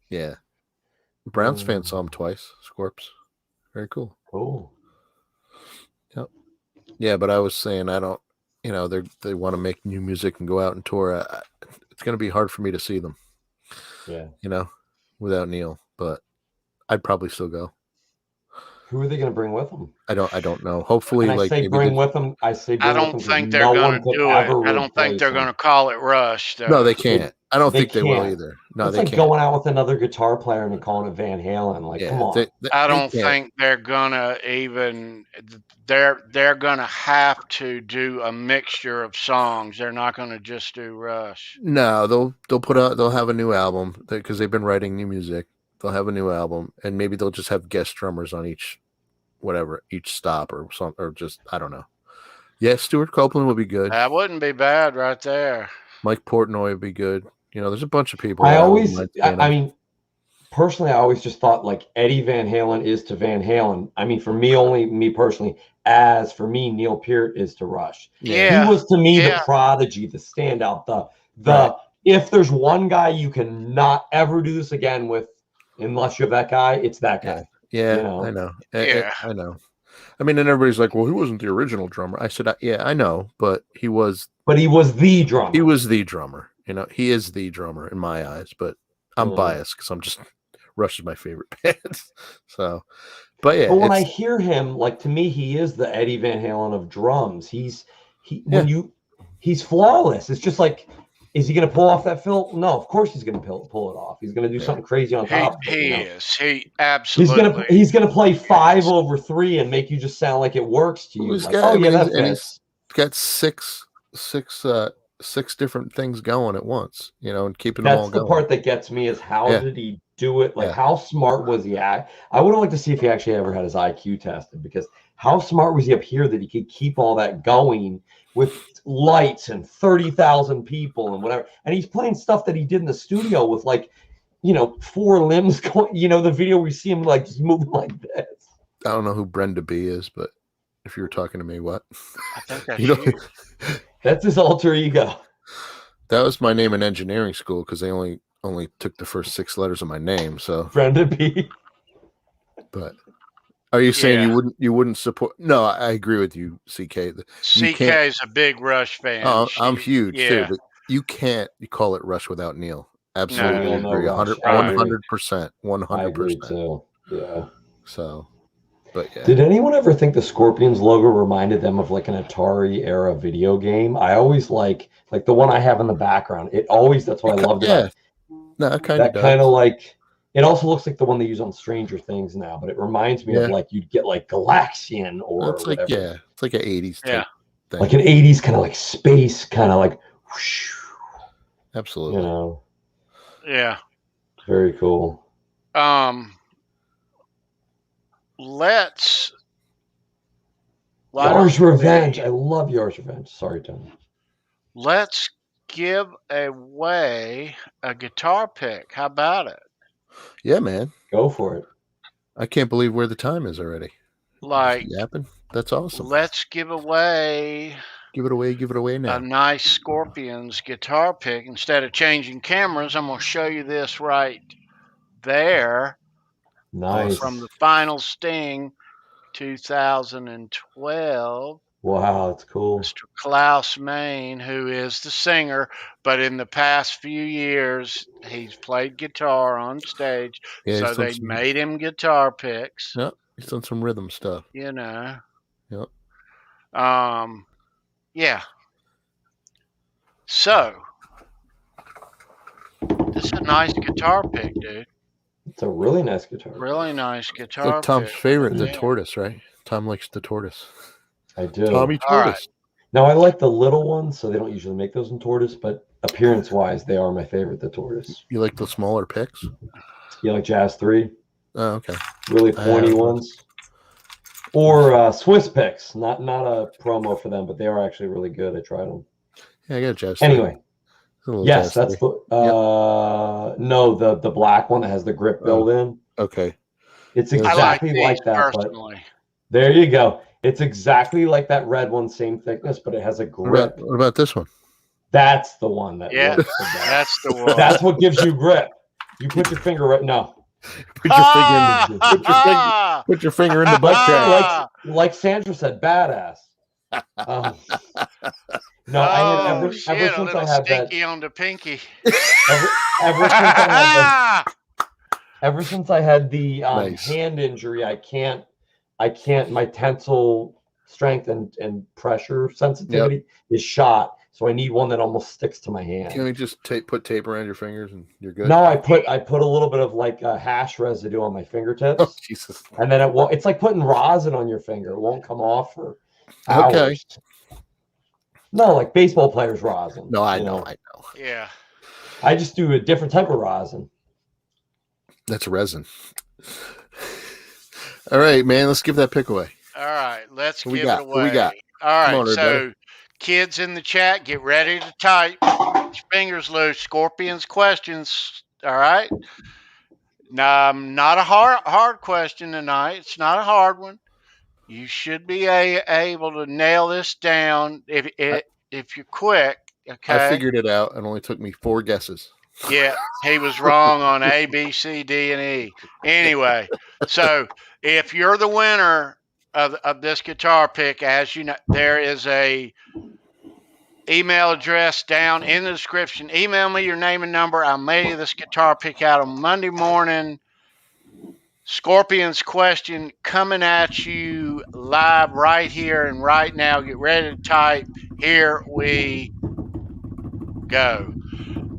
Yeah. Browns fans saw him twice. Scorps. Very cool. Cool. Yep. Yeah, but I was saying I don't. They want to make new music and go out and tour. It's going to be hard for me to see them. Yeah. Without Neil, but I'd probably still go. Who are they going to bring with them? I don't know. Hopefully, I say bring with them. I don't think they're going to do it. I don't think they're going to call it Rush. Though. No, they can't. I don't think they will either. No, it's they like can't. Going out with another guitar player and calling it Van Halen. Like, come on. I don't think they're gonna even. They're gonna have to do a mixture of songs. They're not gonna just do Rush. No, they'll have a new album because they've been writing new music. They'll have a new album, and maybe they'll just have guest drummers on each stop or something, or just I don't know. Yeah, Stuart Copeland would be good. That wouldn't be bad right there. Mike Portnoy would be good. There's a bunch of people. I mean, personally, I always just thought like Eddie Van Halen is to Van Halen. I mean, for me personally, as for me, Neil Peart is to Rush. Yeah. He was to me the prodigy, the standout, if there's one guy you can not ever do this again with, unless you're that guy, it's that guy. Yeah, I know. I know. I mean, and everybody's like, well, he wasn't the original drummer. I said, yeah, I know, but he was. But he was the drummer. He was the drummer. He is the drummer in my eyes, but I'm biased because Rush is my favorite band. So, but yeah. But when I hear him, like to me, he is the Eddie Van Halen of drums. He's flawless. It's just like, is he going to pull off that fill? No, of course he's going to pull it off. He's going to do something crazy on top. He is. He absolutely. He's going to play 5/3 and make you just sound like it works to you. He's got six different things going at once, and keeping them all going. That's the part that gets me is how did he do it? Like how smart was he at? I would have liked to see if he actually ever had his IQ tested, because how smart was he up here that he could keep all that going with lights and 30,000 people and whatever. And he's playing stuff that he did in the studio with 4 limbs going, the video we see him like just moving like this. I don't know who Brenda B is, but if you were talking to me, what? I think that's that's his alter ego. That was my name in engineering school because they only took the first 6 letters of my name. So Brenda B. But are you saying you wouldn't support? No, I agree with you, CK. CK is a big Rush fan. Oh, I'm huge too, but you call it Rush without Neil. Absolutely agree. 100%. 100%. Yeah. So, but yeah. Did anyone ever think the Scorpions logo reminded them of like an Atari era video game? I always like the one I have in the background. That's what I loved about it. No, it kind of does. Kind of like. It also looks like the one they use on Stranger Things now, but it reminds me of like you'd get like Galaxian or it's like whatever. It's like an 80s type thing. Like an 80s kind of like space, kind of like whoosh, absolutely. Yeah. Very cool. Let's Yars Revenge. I love Yars Revenge. Sorry, Tony. Let's give away a guitar pick. How about it? Yeah, man. Go for it. I can't believe where the time is already. Like yapping. That's awesome. Let's give it away now. A nice Scorpions guitar pick. Instead of changing cameras, I'm going to show you this right there. Nice. From the Final Sting 2012. Wow, that's cool. Mr. Klaus, Maine, who is the singer, but in the past few years, he's played guitar on stage. So they made him guitar picks. Yep, he's done some rhythm stuff. Yep. Yeah. So, this is a nice guitar pick, dude. It's a really nice guitar. Really nice guitar like Tom's pick. favorite, the tortoise, right? Tom likes the tortoise. I do. Tommy Tortoise. Right. Now I like the little ones, so they don't usually make those in tortoise, but appearance-wise, they are my favorite. The tortoise. You like the smaller picks? You like Jazz 3? Oh, okay. Really pointy ones. Or Swiss picks. Not a promo for them, but they are actually really good. I tried them. Yeah, I got Jazz. Anyway, yes, Jazz that's 3. no, the black one that has the grip built in. Okay. It's exactly like that, personally. But there you go. It's exactly like that red one, same thickness, but it has a grip. What about this one? That's the one that Yeah, works the best. that's the one. That's what gives you grip. You put your finger right now. Put your finger in the butt crack. Like Sandra said, badass. No, I had ever since I had that on the pinky. Ever since I had the Nice. hand injury, I can't. My tensile strength and pressure sensitivity is shot. So I need one that almost sticks to my hand. Can we just put tape around your fingers and you're good? No, I put a little bit of like hash residue on my fingertips. Oh, Jesus. And then it won't. It's like putting rosin on your finger. It won't come off for hours. Okay. No, like baseball players' rosin. No, I know. Yeah. I just do a different type of rosin. That's resin. All right, man. Let's give that pick away. All right, let's give it away. What we got? All right, on, so kids in the chat, get ready to type. Get your fingers loose. Scorpions questions. All right. Now, not a hard question tonight. It's not a hard one. You should be able to nail this down if you're quick. Okay. I figured it out. It only took me 4 guesses. Yeah, he was wrong on A, B, C, D, and E. Anyway, so if you're the winner of this guitar pick, as you know, there is a email address down in the description. Email me your name and number. I'll mail you this guitar pick out on Monday morning. Scorpions question coming at you live right here and right now. Get ready to type. Here we go.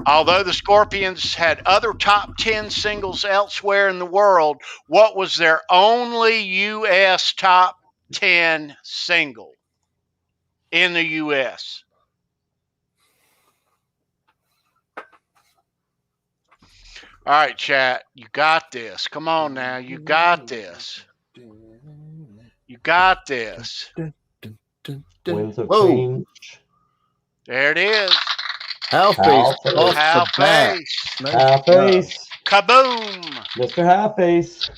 Although the Scorpions had other top 10 singles elsewhere in the world, what was their only U.S. top 10 single in the U.S.? All right, chat. You got this. Come on now. You got this. You got this. Winds of Whoa. change. There it is. Half face. Half face. Kaboom. Mr. Half face.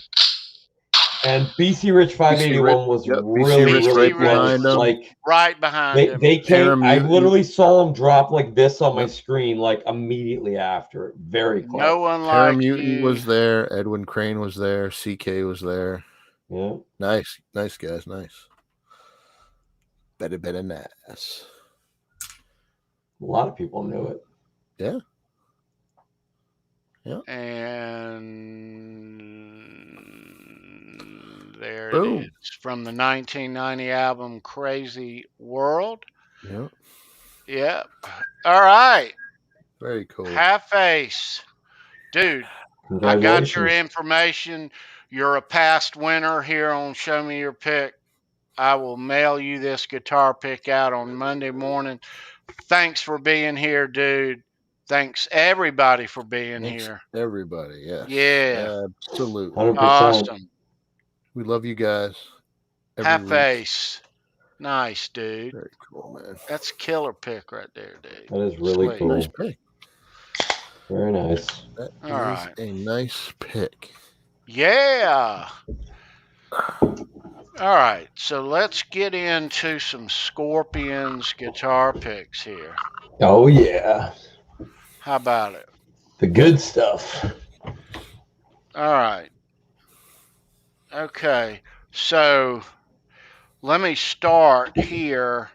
And BC Rich 581 was really behind close. them. Like right behind him. They came. I literally saw them drop like this on my screen, like immediately after. Very close. No one like Paramutant was there. Edwin Crane was there. CK was there. Yeah. Nice guys. Nice. Better nice. A lot of people knew it. Yeah. And there Boom. it is from the 1990 album Crazy World. Yeah. Yep. All right. Very cool. Half face. Dude, I got your information. You're a past winner here on Show Me Your Pick. I will mail you this guitar pick out on Monday morning. Thanks for being here, dude. Thanks, everybody, for being here. Everybody, yes. Yeah. Absolutely. 100%. Awesome. We love you guys. Half face. Nice, dude. Very cool, man. That's a killer pick right there, dude. That is really Sweet. cool. Nice pick. Very nice. That All is right. a nice pick. Yeah. All right, so let's get into some Scorpions guitar picks here. Oh, yeah. How about it? The good stuff. All right. Okay, so let me start here.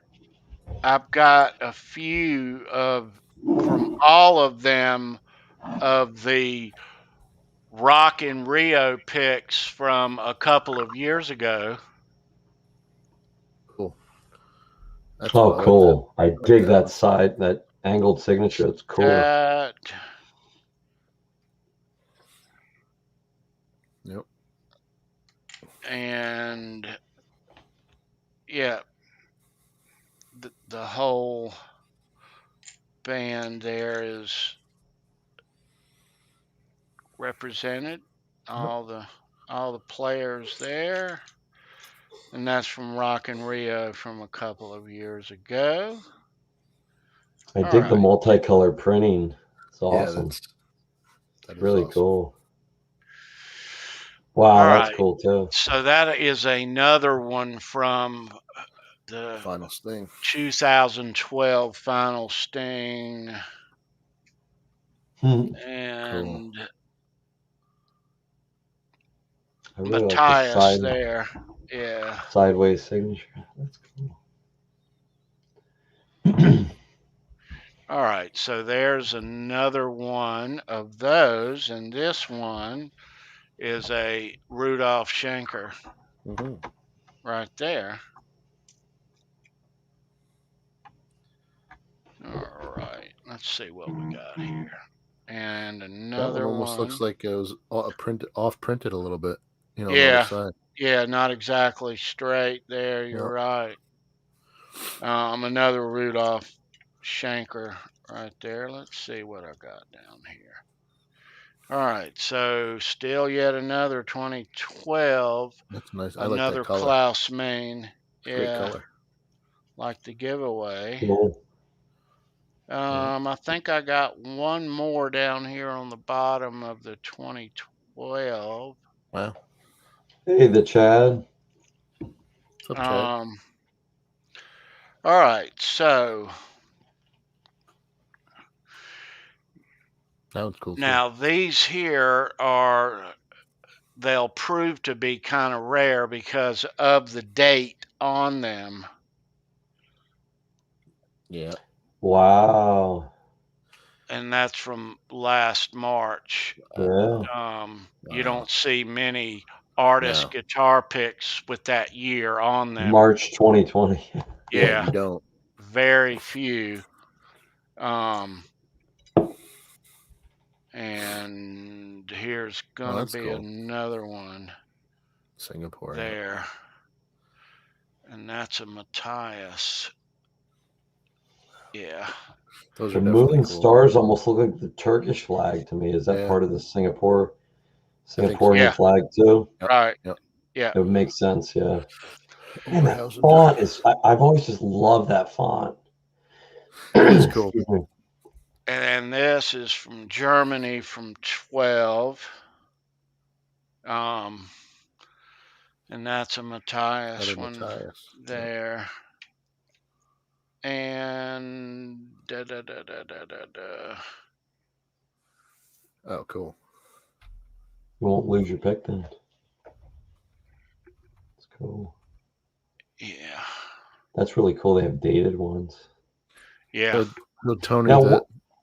I've got a few from all of them of the Rock in Rio picks from a couple of years ago. Cool. That's Cool. I dig that side, that angled signature. It's cool. Yep. And yeah, the whole band there is represented. All the players there, and that's from Rock in Rio from a couple of years ago. I dig the multicolor printing. It's awesome. That is really awesome. Cool. Wow, that's cool too. So that is another one from the Final Sting 2012 Final Sting. And I really Matthias like the there. Yeah. Sideways signature. That's cool. All right, so there's another one of those, and this one is a Rudolph Schenker right there. All right, let's see what we got here. And another that one almost looks like it was printed a little bit. You know, on the other side. Yeah, not exactly straight there. You're right. Another Rudolph Schenker right there. Let's see what I got down here. All right, so still yet another 2012. That's nice. I Another like that color. Klaus Maine. Yeah, great color. Like the giveaway. Cool. I think I got one more down here on the bottom of the 2012. Wow. Hey, the Chad. What's up, Chad? All right, so that one's cool. Now these here they'll prove to be kind of rare because of the date on them. Yeah. Wow. And that's from last March. Yeah. You don't see many artist guitar picks with that year on them. March 2020. Yeah, you don't. Very few. And here's gonna be cool. another one. Singapore. There. And that's a Matthias. Yeah. The moving stars almost look like the Turkish flag to me. Is that part of the Singaporean flag too? Right. Yeah. It would make sense, yeah. And that font is, I've always just loved that font. It's cool. And this is from Germany from 12. And that's a Matthias one there. And Oh, cool. You won't lose your pick then. It's cool. Yeah. That's really cool. They have dated ones. Yeah. So Tony,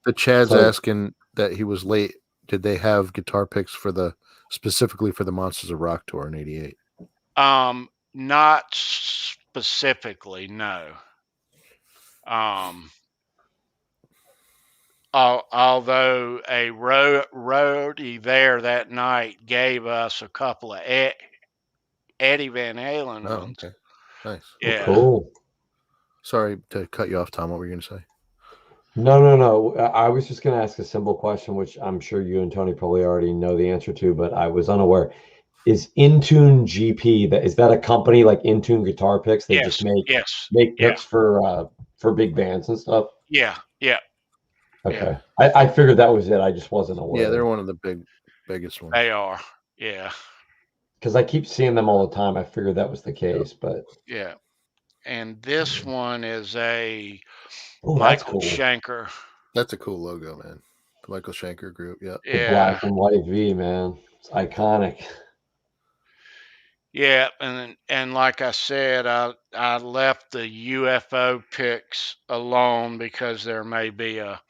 the Chad's asking that he was late. Did they have guitar picks specifically for the Monsters of Rock tour in '88? Not specifically, no. Although a roadie there that night gave us a couple of Eddie Van Halen ones. Oh, okay. Nice. Yeah. Cool. Sorry to cut you off, Tom. What were you going to say? No. I was just going to ask a simple question, which I'm sure you and Tony probably already know the answer to, but I was unaware. Is Intune GP, is that a company like Intune Guitar Picks? They just make picks for big bands and stuff? Yeah. Okay. Yeah. I figured that was it. I just wasn't aware. Yeah, they're one of the biggest ones. They are. Yeah. Because I keep seeing them all the time. I figured that was the case, but yeah. And this one is a Michael Schenker. That's a cool logo, man. The Michael Schenker group. Yeah. The black and white V, man. It's iconic. Yeah, and like I said, I left the UFO picks alone because there may be a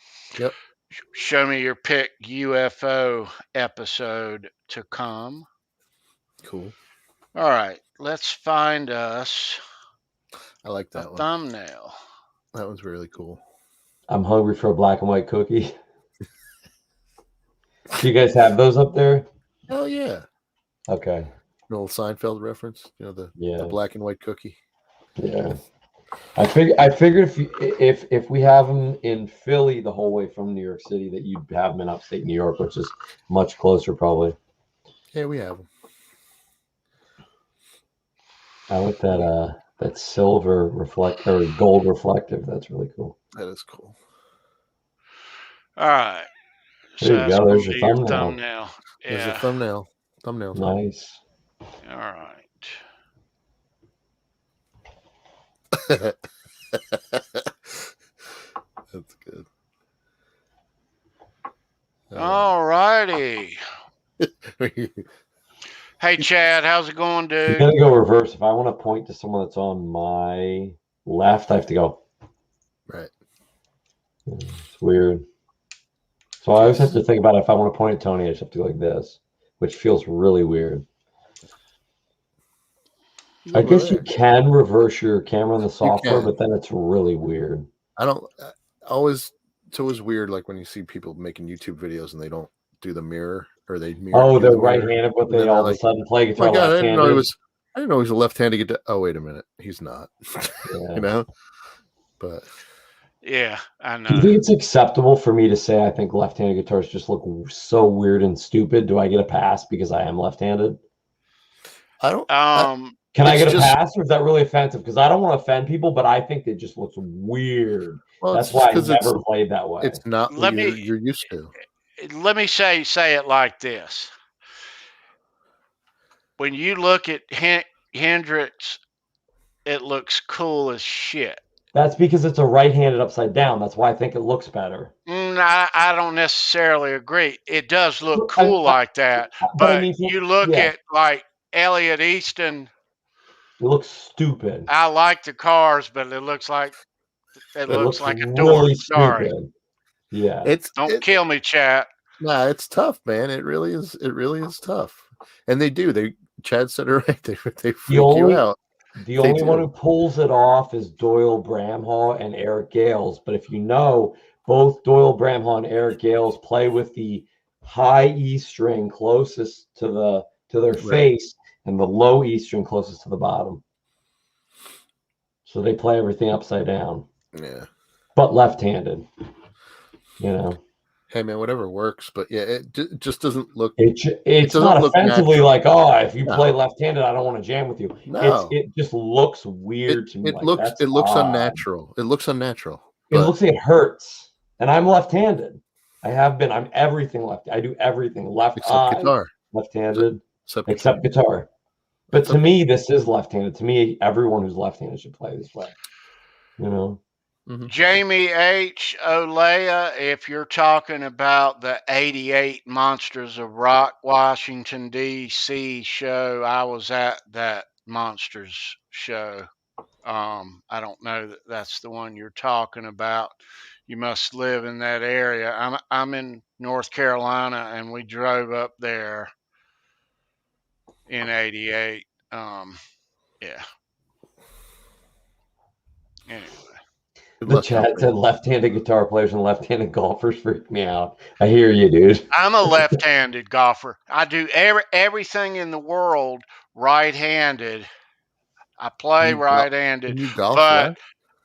show me your pick UFO episode to come. Cool. All right, let's find us. I like that one. Thumbnail. That one's really cool. I'm hungry for a black and white cookie. Do you guys have those up there? Oh yeah. Okay. An old Seinfeld reference, the black and white cookie. Yeah. I figured if we have them in Philly the whole way from New York City, that you'd have them in upstate New York, which is much closer, probably. Yeah, we have them. I like that silver or gold reflective. That's really cool. That is cool. All right. There you go. There's your thumbnail. Thumbnail. Yeah. There's a thumbnail. Thumbnail. Nice. All right. That's good. All righty. Hey, Chad, how's it going, You're dude? gonna go reverse. If I want to point to someone that's on my left, I have to go. Right. It's weird. So I always have to think about it. If I want to point at Tony, I just have to go like this, which feels really weird. I guess you can reverse your camera in the software, but then it's really weird. It's always weird, like when you see people making YouTube videos and they don't do the mirror, or they mirror. Oh, they're right-handed, but they all of a sudden play guitar left-handed. I didn't know he was a left-handed guitar. Oh, wait a minute, he's not. Yeah. You know, but yeah, I know. Do you think it's acceptable for me to say I think left-handed guitars just look so weird and stupid? Do I get a pass because I am left-handed? I don't. Can I get a pass, or is that really offensive? Because I don't want to offend people, but I think it just looks weird. Well, that's why I never played that way. It's not what you're used to. Let me say it like this. When you look at Hendrix, it looks cool as shit. That's because it's a right-handed upside down. That's why I think it looks better. I don't necessarily agree. It does look cool like that. But I mean, you look at like Elliot Easton. It looks stupid. I like the cars, but it looks like a door. Really Sorry. Stupid. Yeah. Don't kill me, chat. Nah, it's tough, man. It really is. It really is tough. And Chad said it right. They freak you out. The only one who pulls it off is Doyle Bramhall and Eric Gales. But if you know, both Doyle Bramhall and Eric Gales play with the high E string closest to their face and the low E string closest to the bottom. So they play everything upside down. Yeah. But left-handed. You know. Hey man, whatever works, but yeah, it just doesn't look. It's not offensively like, if you play left-handed, I don't want to jam with you. No, it just looks weird to me. It looks unnatural. It looks unnatural. It looks like it hurts, and I'm left-handed. I have been. I'm everything left. I do everything left except guitar, left-handed, except guitar. But to me, this is left-handed. To me, everyone who's left-handed should play this way. You know. Mm-hmm. Jamie H. Olea, if you're talking about the 88 Monsters of Rock Washington, D.C. show, I was at that Monsters show. I don't know that that's the one you're talking about. You must live in that area. I'm in North Carolina, and we drove up there in 88. Yeah. Anyway. The chat said left-handed guitar players and left-handed golfers freak me out. I hear you, dude. I'm a left-handed golfer. I do everything in the world right-handed. I play right-handed, but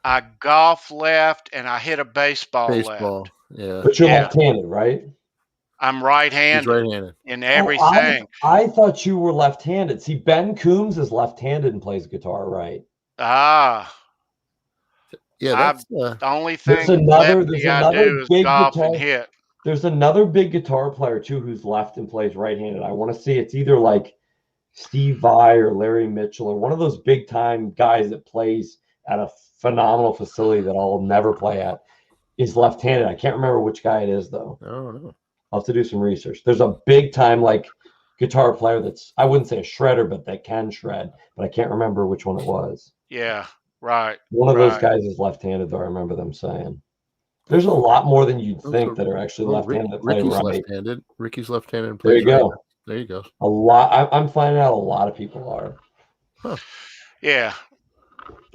I golf left and I hit a baseball left. Yeah. But you're left-handed, right? I'm right-handed, in everything. I thought you were left-handed. See, Ben Coombs is left-handed and plays guitar right. Yeah, that's the only thing there's another big golf and hit. There's another big guitar player too who's left and plays right-handed. I want to see it's either like Steve Vai or Larry Mitchell or one of those big-time guys that plays at a phenomenal facility that I'll never play at is left-handed. I can't remember which guy it is though. I don't know. I'll have to do some research. There's a big-time like guitar player that's, I wouldn't say a shredder, but that can shred, but I can't remember which one it was. Yeah. Right. One of those guys is left-handed, though. I remember them saying. There's a lot more than you'd think that are actually left-handed that play right. Left-handed. Ricky's lefty-handed. And there you go. Right. There you go. A lot. I'm finding out a lot of people are. Huh. Yeah.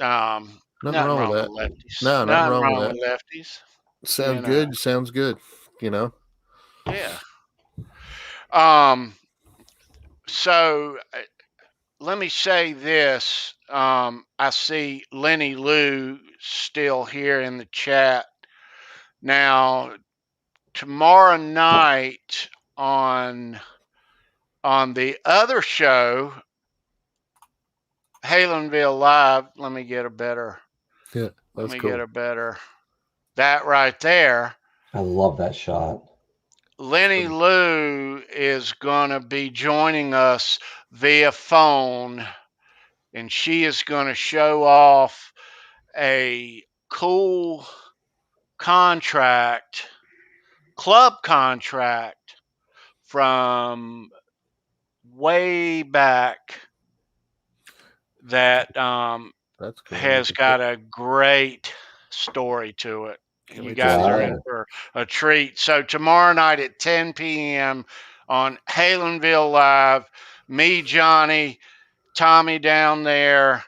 Nothing wrong with that. Lefties. No, nothing wrong with lefties. Sounds good. Sounds good. You know. Yeah. So let me say this. I see Lenny Lou still here in the chat. Now, tomorrow night on the other show, Halenville Live, let me get a better. Yeah, Let that's me cool. get a better. That right there. I love that shot. Lenny Lou is going to be joining us via phone, and she is going to show off a cool contract, club contract from way back that That's cool. has got a great story to it. Can't You wait to see guys are that. in for a treat. So tomorrow night at 10 p.m. on Halenville Live, me, Johnny, Tommy down there,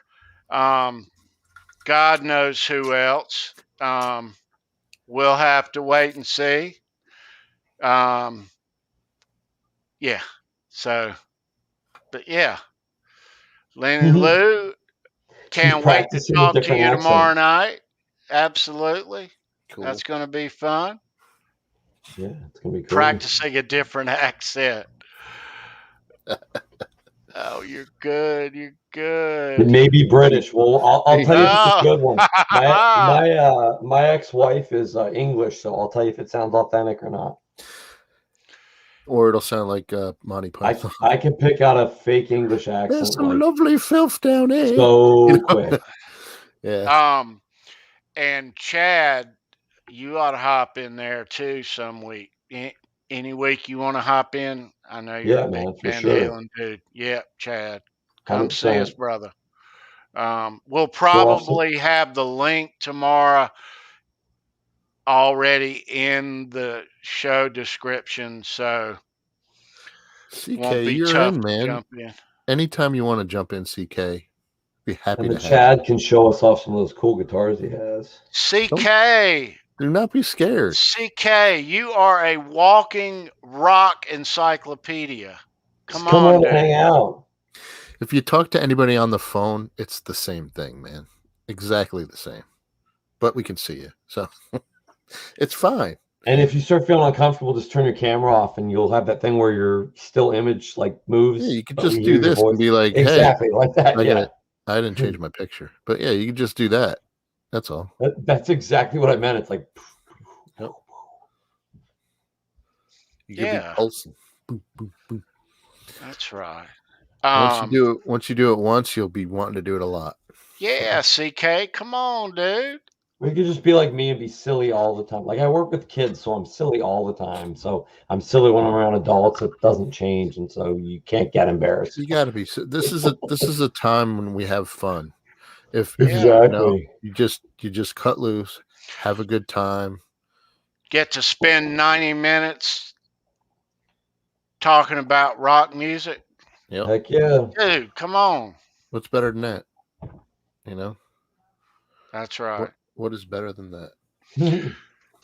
God knows who else. We'll have to wait and see. Yeah. So, but yeah, Lenny Lou, She's can't wait to practicing a talk to different you tomorrow accent. night. Absolutely. Cool. That's going to be fun. Yeah, it's gonna be great. Practicing a different accent. Oh, you're good. You're It good. may be British. Well, I'll tell you if it's a good one. My ex-wife is English, so I'll tell you if it sounds authentic or not. Or it'll sound like Monty Python. I can pick out a fake English accent. There's some lovely filth down here. So quick. Yeah. And Chad, you ought to hop in there too some week. Any week you want to hop in? I know you're a big man, for Van sure. Halen dude. Yep, Chad. Come 100%. see us, brother. We'll probably have the link tomorrow already in the show description, so CK, won't be you're tough in, to man. jump in. Anytime you want to jump in, CK, be happy And to then have Chad can show us off some of those cool guitars he has. CK, Do not be scared. CK, you are a walking rock encyclopedia. Come on dude. and hang out. If you talk to anybody on the phone, it's the same thing, man. Exactly the same. But we can see you, so it's fine. And if you start feeling uncomfortable, just turn your camera off, and you'll have that thing where your still image like moves. Yeah, you could but just we do hear your this voice. and be like, exactly like that. "Hey, I didn't change my picture." But yeah, you could just do that. That's all. That's exactly what I meant. It's like, Yep. You could be pulsing. Boom, boom, boom. That's right. Once you do it once, you'll be wanting to do it a lot. Yeah, CK, come on, dude. we could just be like me and be silly all the time. Like I work with kids, so I'm silly all the time. So I'm silly when I'm around adults. It doesn't change, and so you can't get embarrassed. You got to be. This is a time when we have fun. If exactly, you just cut loose, have a good time. Get to spend 90 minutes talking about rock music. Yep. Heck yeah, dude, come on. What's better than that? You know. That's right. What is better than that?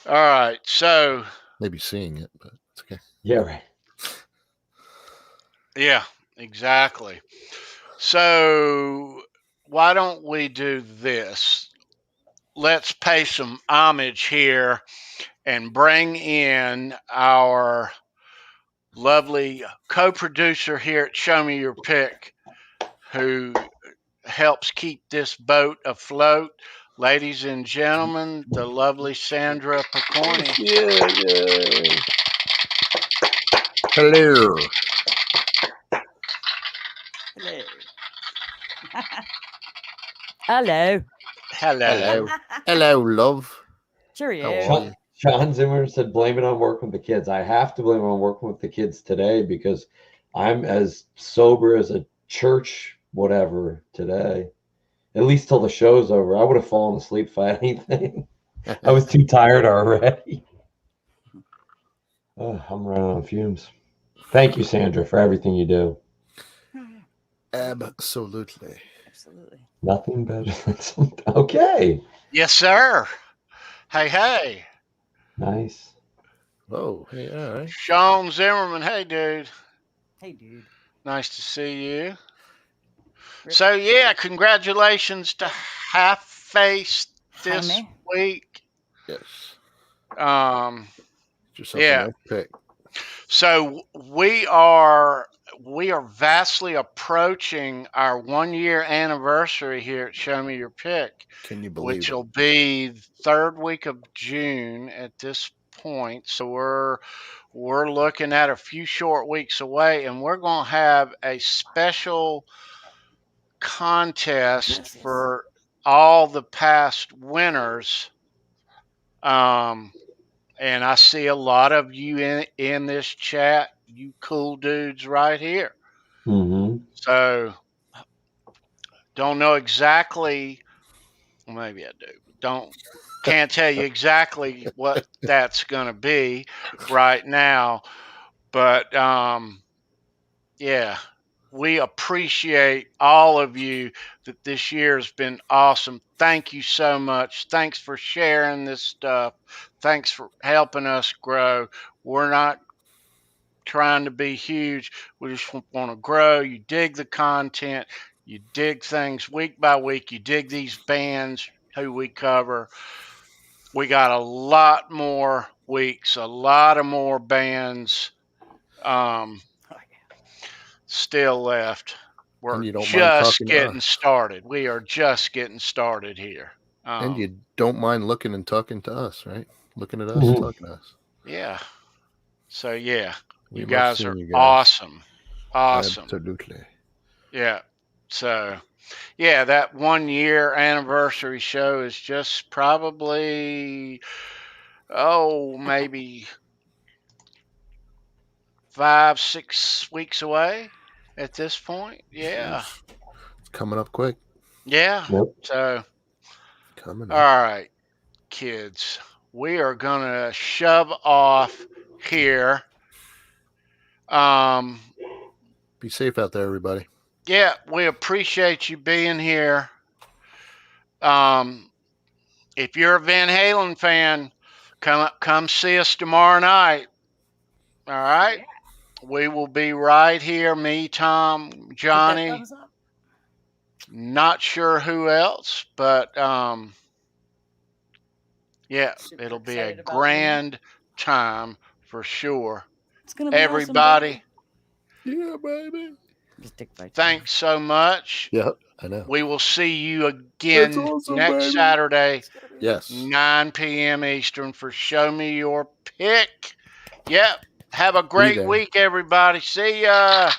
All right, so maybe seeing it, but it's okay. Yeah, right. Yeah, exactly. So why don't we do this? Let's pay some homage here and bring in our lovely co-producer here at Show Me Your Pick, who helps keep this boat afloat. Ladies and gentlemen, the lovely Sandra Pokorney. Yeah. Hello. Hello. Hello, love. Cheerio. John Zimmer said, blame it on working with the kids. I have to blame it on working with the kids today because I'm as sober as a church whatever today. At least till the show's over. I would have fallen asleep if I had anything. I was too tired already. Oh, I'm running on fumes. Thank you, Sandra, for everything you do. Absolutely. Nothing better than something. Okay. Yes, sir. Hey. Nice. Oh, hey, all right. Sean Zimmerman. Hey, dude. Hey, dude. Nice to see you. So yeah, congratulations to Half Face this Jaime. week. Yes. Um, Get yourself yeah. a nice pick. So we are vastly approaching our 1 year anniversary here at Show Me Your Pick, Can you believe which it? will be the third week of June at this point. So we're looking at a few short weeks away, and we're going to have a special contest Yes. for all the past winners. And I see a lot of you in this chat, you cool dudes right here. Mm-hmm. So don't know exactly. Well, maybe I do. Can't tell you exactly what that's going to be right now. But yeah, we appreciate all of you. That this year has been awesome. Thank you so much. Thanks for sharing this stuff. Thanks for helping us grow. We're not trying to be huge. We just want to grow. You dig the content. You dig things week by week. You dig these bands who we cover. We got a lot more weeks, a lot of more bands still left. We're And you don't mind just talking to getting us. started. We are just getting started here. And you don't mind looking and talking to us, right? Looking at us, Mhm. talking to us. Yeah. So yeah, We you love guys seeing are you guys. awesome. Awesome. Absolutely. Yeah. So yeah, that 1 year anniversary show is just probably maybe 5-6 weeks away at this point. Yeah. It's coming up quick. Yeah. Yep. So Coming all up. right, kids. We are gonna shove off here. Be safe out there, everybody. Yeah, we appreciate you being here. If you're a Van Halen fan, come see us tomorrow night. All right. We will be right here. Me, Tom, Hit that Johnny. thumbs up. Not sure who else, but yeah, Super it'll be a excited about grand time for sure. It's gonna be Everybody, awesome, Yeah, baby. Just take bite. thanks so much. Yep, I know. We will see you That's again awesome, next baby. Saturday, Yes. 9 p.m. Eastern for Show Me Your Pick. Yep. Have a great there. week, everybody. See ya.